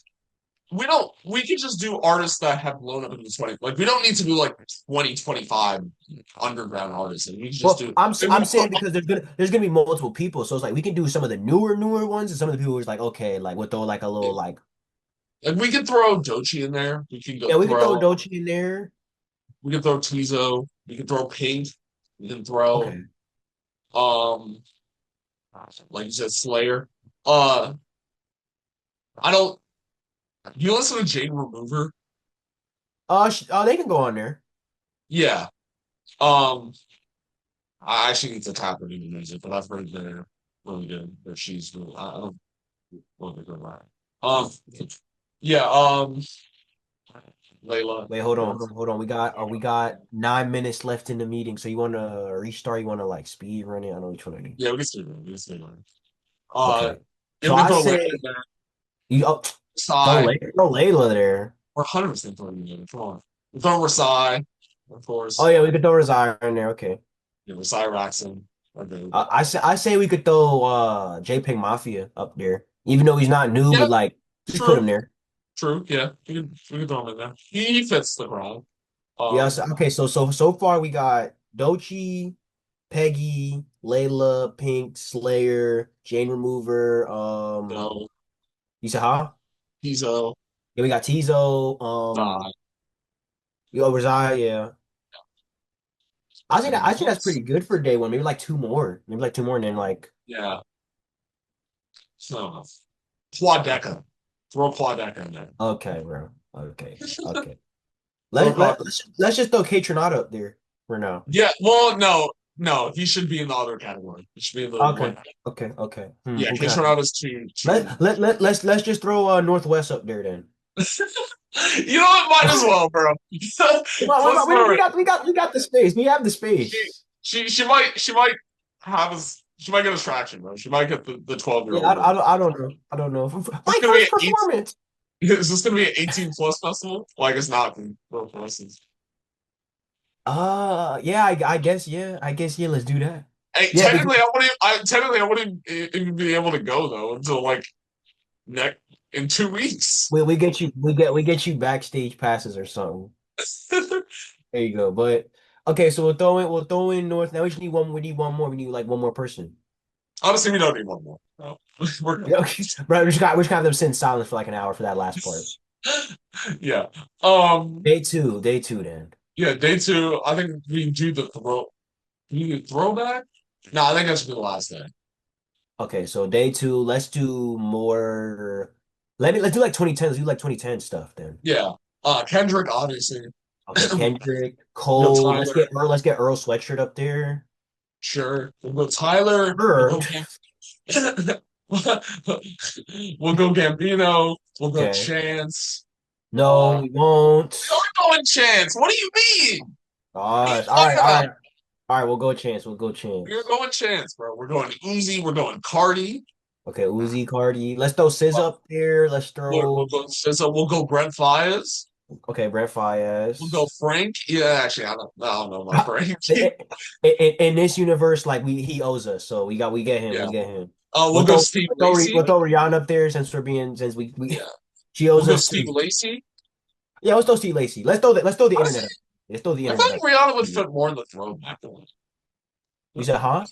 we can just do artists that have blown up in the 20, like we don't need to do like 2025 underground artists, and we can just Well, do and we I'm can put saying because there's gonna be multiple people, so it's like we can do some of the newer ones, and some of the people who's like okay, like we'll throw like a little like like we can throw Dochi in there. We can go yeah, we could throw throw Doechii in there. we can throw Tizo. We can throw Pink. We can throw Okay. um like you said Slayer. Uh I don't you listen to Jane Remover? They can go on there. Yeah. Um I actually need to tap her new music, but I've heard really good. Or she's really, I don't want to go back. Um, yeah. Layla. Wait, hold on, Yeah, hold on, hold on. We got 9 minutes left in the meeting. So you wanna restart? You wanna like speed run it? I know which one to do. yeah. We can still go. We can still go. Okay. And So we can I throw Layla say in there. you Sai. Throw Layla there. We're 100% throwing Layla. Come on. We throw Rasai, of Oh course. yeah, we could throw Rosario in there. Okay. Yeah, Rasai Raxon. Okay. I say we could throw JPEG Mafia up there. Even though he's not new, Yeah, but like just put true. him there. True. Yeah. We can throw him in there. He fits the crowd. Yes. Um, Okay. So far we got Dochi, Peggy, Layla, Pink, Slayer, Jane Remover. no, You said huh? he's a Yeah, we got Tizo. die. Yo, Rosario. Yeah. And I think that's pretty good for day one. Maybe like two more. Maybe like two more, and then like yeah. So Quadeca. Throw Quadeca in there. okay, bro. Okay. Okay. Throw Quadeca. Let's just throw K Tronado up there for now. Yeah. Well, no, no. He should be in the other category. He should be in the Okay. like. Okay. Okay. Yeah, Who can I? Kishorada's too. Let's just throw Northwest up there then. You know what? Might as well, bro. Let's throw it. We got the space. We have the She space. she might have us. She might get a distraction, bro. She might get the 12-year Yeah, old. I don't know. I don't know. This My gonna be first an eight. performance. Is this gonna be an 18 plus festival? Like it's not for us. Yeah, I guess yeah. I guess yeah, let's do that. Hey, Yeah, because technically I wouldn't even be able to go though until like next in 2 weeks. we get you backstage passes or something. There you go. But okay, so we'll throw in North. Now we need one more. We need like one more person. Honestly, we don't need one more. No. We're Yeah, good. okay. Bro, we just have them sit in silence for like an hour for that last part. Yeah. Um. Day two then. Yeah. Day two. I think we do the throw. You throwback? No, I think that should be the last day. Okay, so day two, let's do more. Let's do like 2010. Let's do like 2010 stuff then. Yeah. Kendrick, obviously. Okay, Kendrick, No Cole. Tyler. Let's get Earl Sweatshirt up there. Sure. We'll go Tyler. We'll Sure. go we'll go Gambino. We'll go Okay. Chance. No, Uh, we won't. we're going Chance. What do you mean? What are you Gosh. talking about? All right. We'll go Chance. We'll go We're Chance. going Chance, bro. We're going Uzi. We're going Cardi. Okay, Uzi, Cardi. Let's throw Sis Uh, up there. Let's we'll throw go SZA. We'll go Brent Fayez. okay, Brent We'll go Fayez. Frank. Yeah, actually, I don't know about Frank. In this universe, like he owes us, so we get him. Yeah. We get him. We'll go Steve We'll Lacy. throw Rihanna up there since we Yeah. she We'll owes go us Steve too. Lacy. Yeah, let's throw Steve Lacy. Let's throw the Honestly, internet up. Let's throw the I feel internet like up. Rihanna would fit more in the throwback one. You said, huh?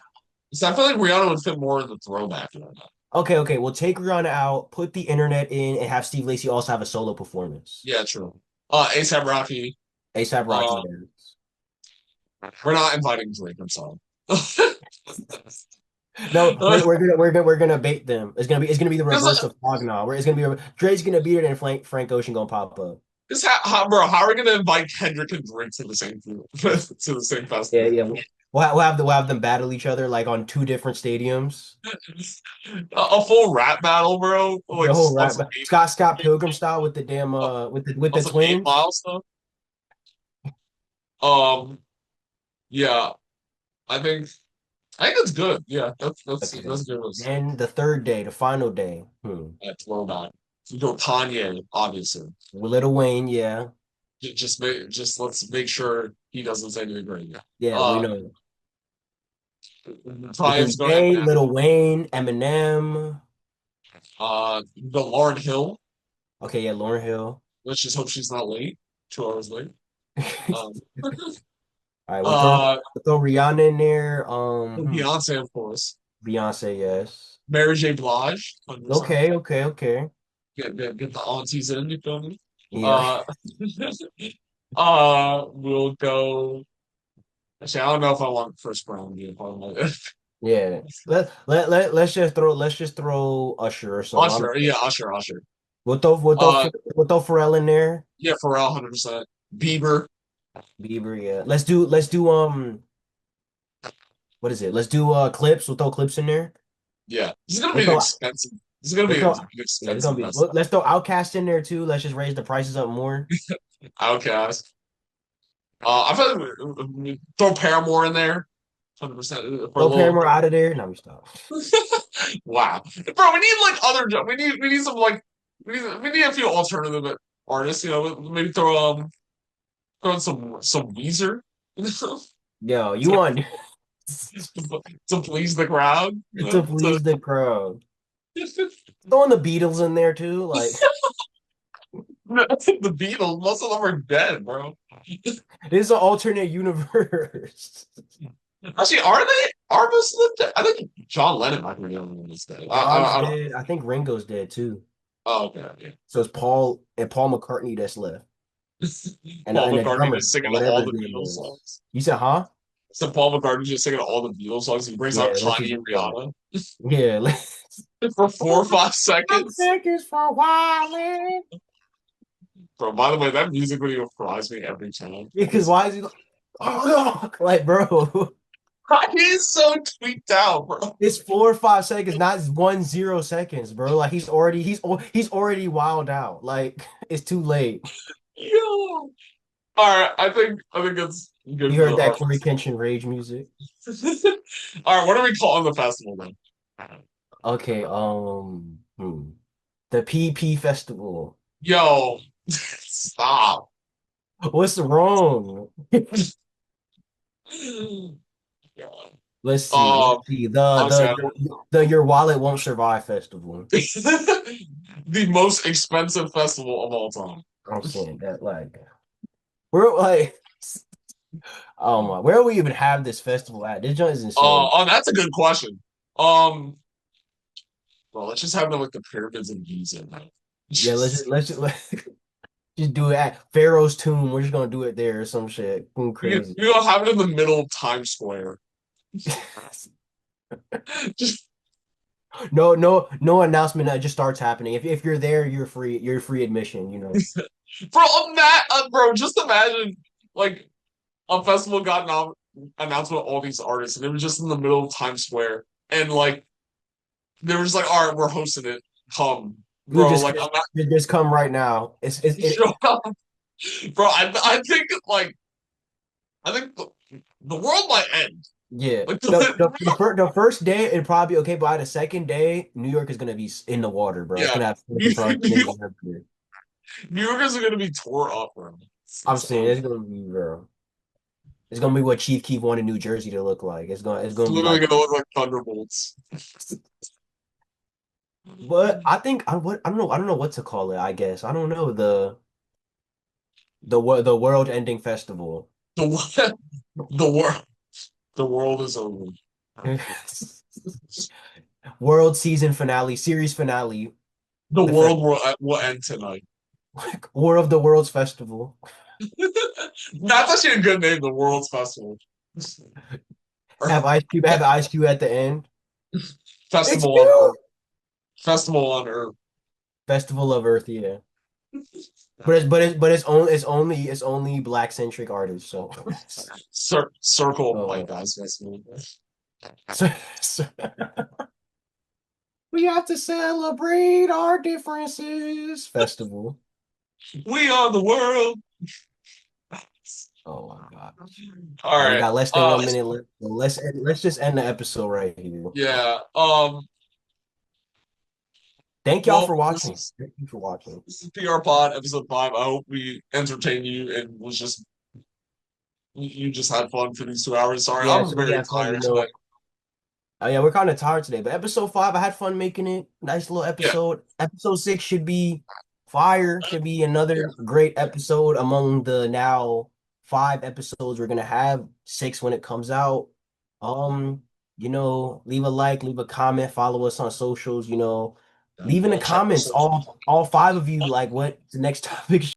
So I feel like Rihanna would fit more in the throwback one. Okay. We'll take Rihanna out, put the internet in, and have Steve Lacy also have a solo performance. Yeah, true. ASAP Rocky. ASAP Rocky Uh, there. we're not inviting Drake. I'm sorry. No, we're gonna bait them. It's gonna be the reverse Because of Fognaw. Where it's gonna be Dre's gonna beat it and Frank Ocean gonna pop up. bro, how are we gonna invite Kendrick and Drake to the same to the same Yeah, festival? yeah. We'll have them battle each other like on two different stadiums. A full rap battle, bro. Like The whole on rap some eight, Scott Pilgrim style with the damn with on the some eight twins. mile stuff. Um, yeah, I think I think it's good. Yeah, Okay. that's good. Then the third day, the final day. Throwback. You go Kanye, obviously. Little Wayne, yeah. Just let's make sure he doesn't say anything great. Yeah. Yeah, we Uh, know. It's gonna Triumph's be going Ye, Eminem. Little Wayne, Eminem. The Lauren Hill. Okay, yeah, Lauryn Hill. Let's just hope she's not late. 2 hours late. Um, All right, uh, we'll throw Rihanna in there. Beyonce, of course. Beyonce, yes. Mary J. Blige. 100%. Okay. Get the aunties in. You feel me? Yeah, Uh, we'll go. Actually, I don't know if I want Chris Brown to be a part of it. yeah. Let's just throw Usher or something. I don't Usher, know. yeah, Usher. Uh, We'll throw Pharrell in there. yeah, Pharrell, 100%. Bieber. Bieber, yeah. Let's do what is it? Let's do clips. We'll throw clips in there. Yeah, this is gonna Let's be an throw, expensive. This is gonna let's be an throw, yeah, it's gonna expensive be. festival. Let's throw Outcast in there too. Let's just raise the prices up more. Outcast. I feel like throw Paramore in there, 100% for a Throw little. Paramore out of there. No, we stop. Wow, bro, we need like other. We need some like we need a few alternative artists. You know, maybe throw in some Weezer. You know, Yo, you to, want to please the crowd. You to know, please the crowd. Throwing the Beatles in there too. Like the Beatles. Most of them are dead, bro. this is an alternate universe. Actually, are they? Are most of them dead? I think John Lennon might be the only one that's dead. John's I don't. dead. I think Ringo's dead too. Oh, okay. So it's Paul and Paul McCartney that's left, Paul and a McCartney drummer just singing or all whatever his the name Beatles was. songs. You said, huh? So Paul McCartney just singing all the Beatles songs. He brings out Yeah, let's just Tiny and do that. Rihanna Yeah, for 4 or 5 seconds. seconds for a while, man. Bro, by the way, that music video fries me every time. Because why is he like, oh no, like, bro? He is so tweaked out, bro. It's 4 or 5 seconds, not 1 0 seconds, bro. Like he's already wild out. Like it's too late. Yo. All right, I think it's good You for heard the that art. Corey Kenshin rage music? All right, what are we calling the festival then? Okay, the PP Festival. Yo, stop. What's wrong? Yeah. Let's see. Let's Um, see. Honestly, The Your Wallet Won't Survive Festival. the most expensive festival of all time. I'm saying that like we're like oh my, where do we even have this festival at? This joint is insane. Oh, that's a good question. Um, well, let's just have them like the pyramids in Giza. Yeah, just do it at Pharaoh's tomb. We're just gonna do it there or some shit. Crazy. You know, have it in the middle of Times Square. Just, No announcement that just starts happening. If you're there, you're free. You're free admission. You know. bro, just imagine like a festival got announced with all these artists, and it was just in the middle of Times Square, and like they were just like, "All right, we're hosting it. Come, You bro." Like I'm not just come right now. show up, bro. I think like I think the world might end. Yeah. Like The first day it'd probably be okay, but by the second day, New York is gonna be in the water, bro. It's yeah, gonna have New, New, everywhere. New Yorkers are gonna be tore up, bro. I'm saying it's gonna be, bro. It's gonna be what Chief Keef wanted New Jersey to look like. It's It's gonna be literally like, gonna look like thunderbolts. but I think I don't know what to call it. I guess I don't know the world ending festival. The the world the world is over. World season finale, series finale, The the fe world will end tonight. War of the Worlds festival. That's actually a good name, the World's Festival. Have Ice Cube at the end. It's Festival on you. Earth. Festival on Earth. Festival of Earth, yeah. It's only black-centric artists, so Circle of White oh. Guys Festival. So, so- we have to celebrate our differences. Festival. We are the world. Oh my God. All We right. got less than 1 minute left. So let's just end the episode right here. Yeah. Thank y'all Well, for watching. Thank you for watching. this is PR Pod episode 5. I hope we entertained you and was just you just had fun for these 2 hours. Sorry, Yeah, I'm so we very had fun, tired tonight. Oh yeah, we're kind of tired today, but episode 5, I had fun making it. Nice little Yeah. episode. Episode 6 should be fire. Should be another Yeah. great episode among the now 5 episodes we're gonna have. 6 when it comes out. Um, leave a like, leave a comment, follow us on socials. Leave in the Check the comments socials. all 5 of you like what the next topic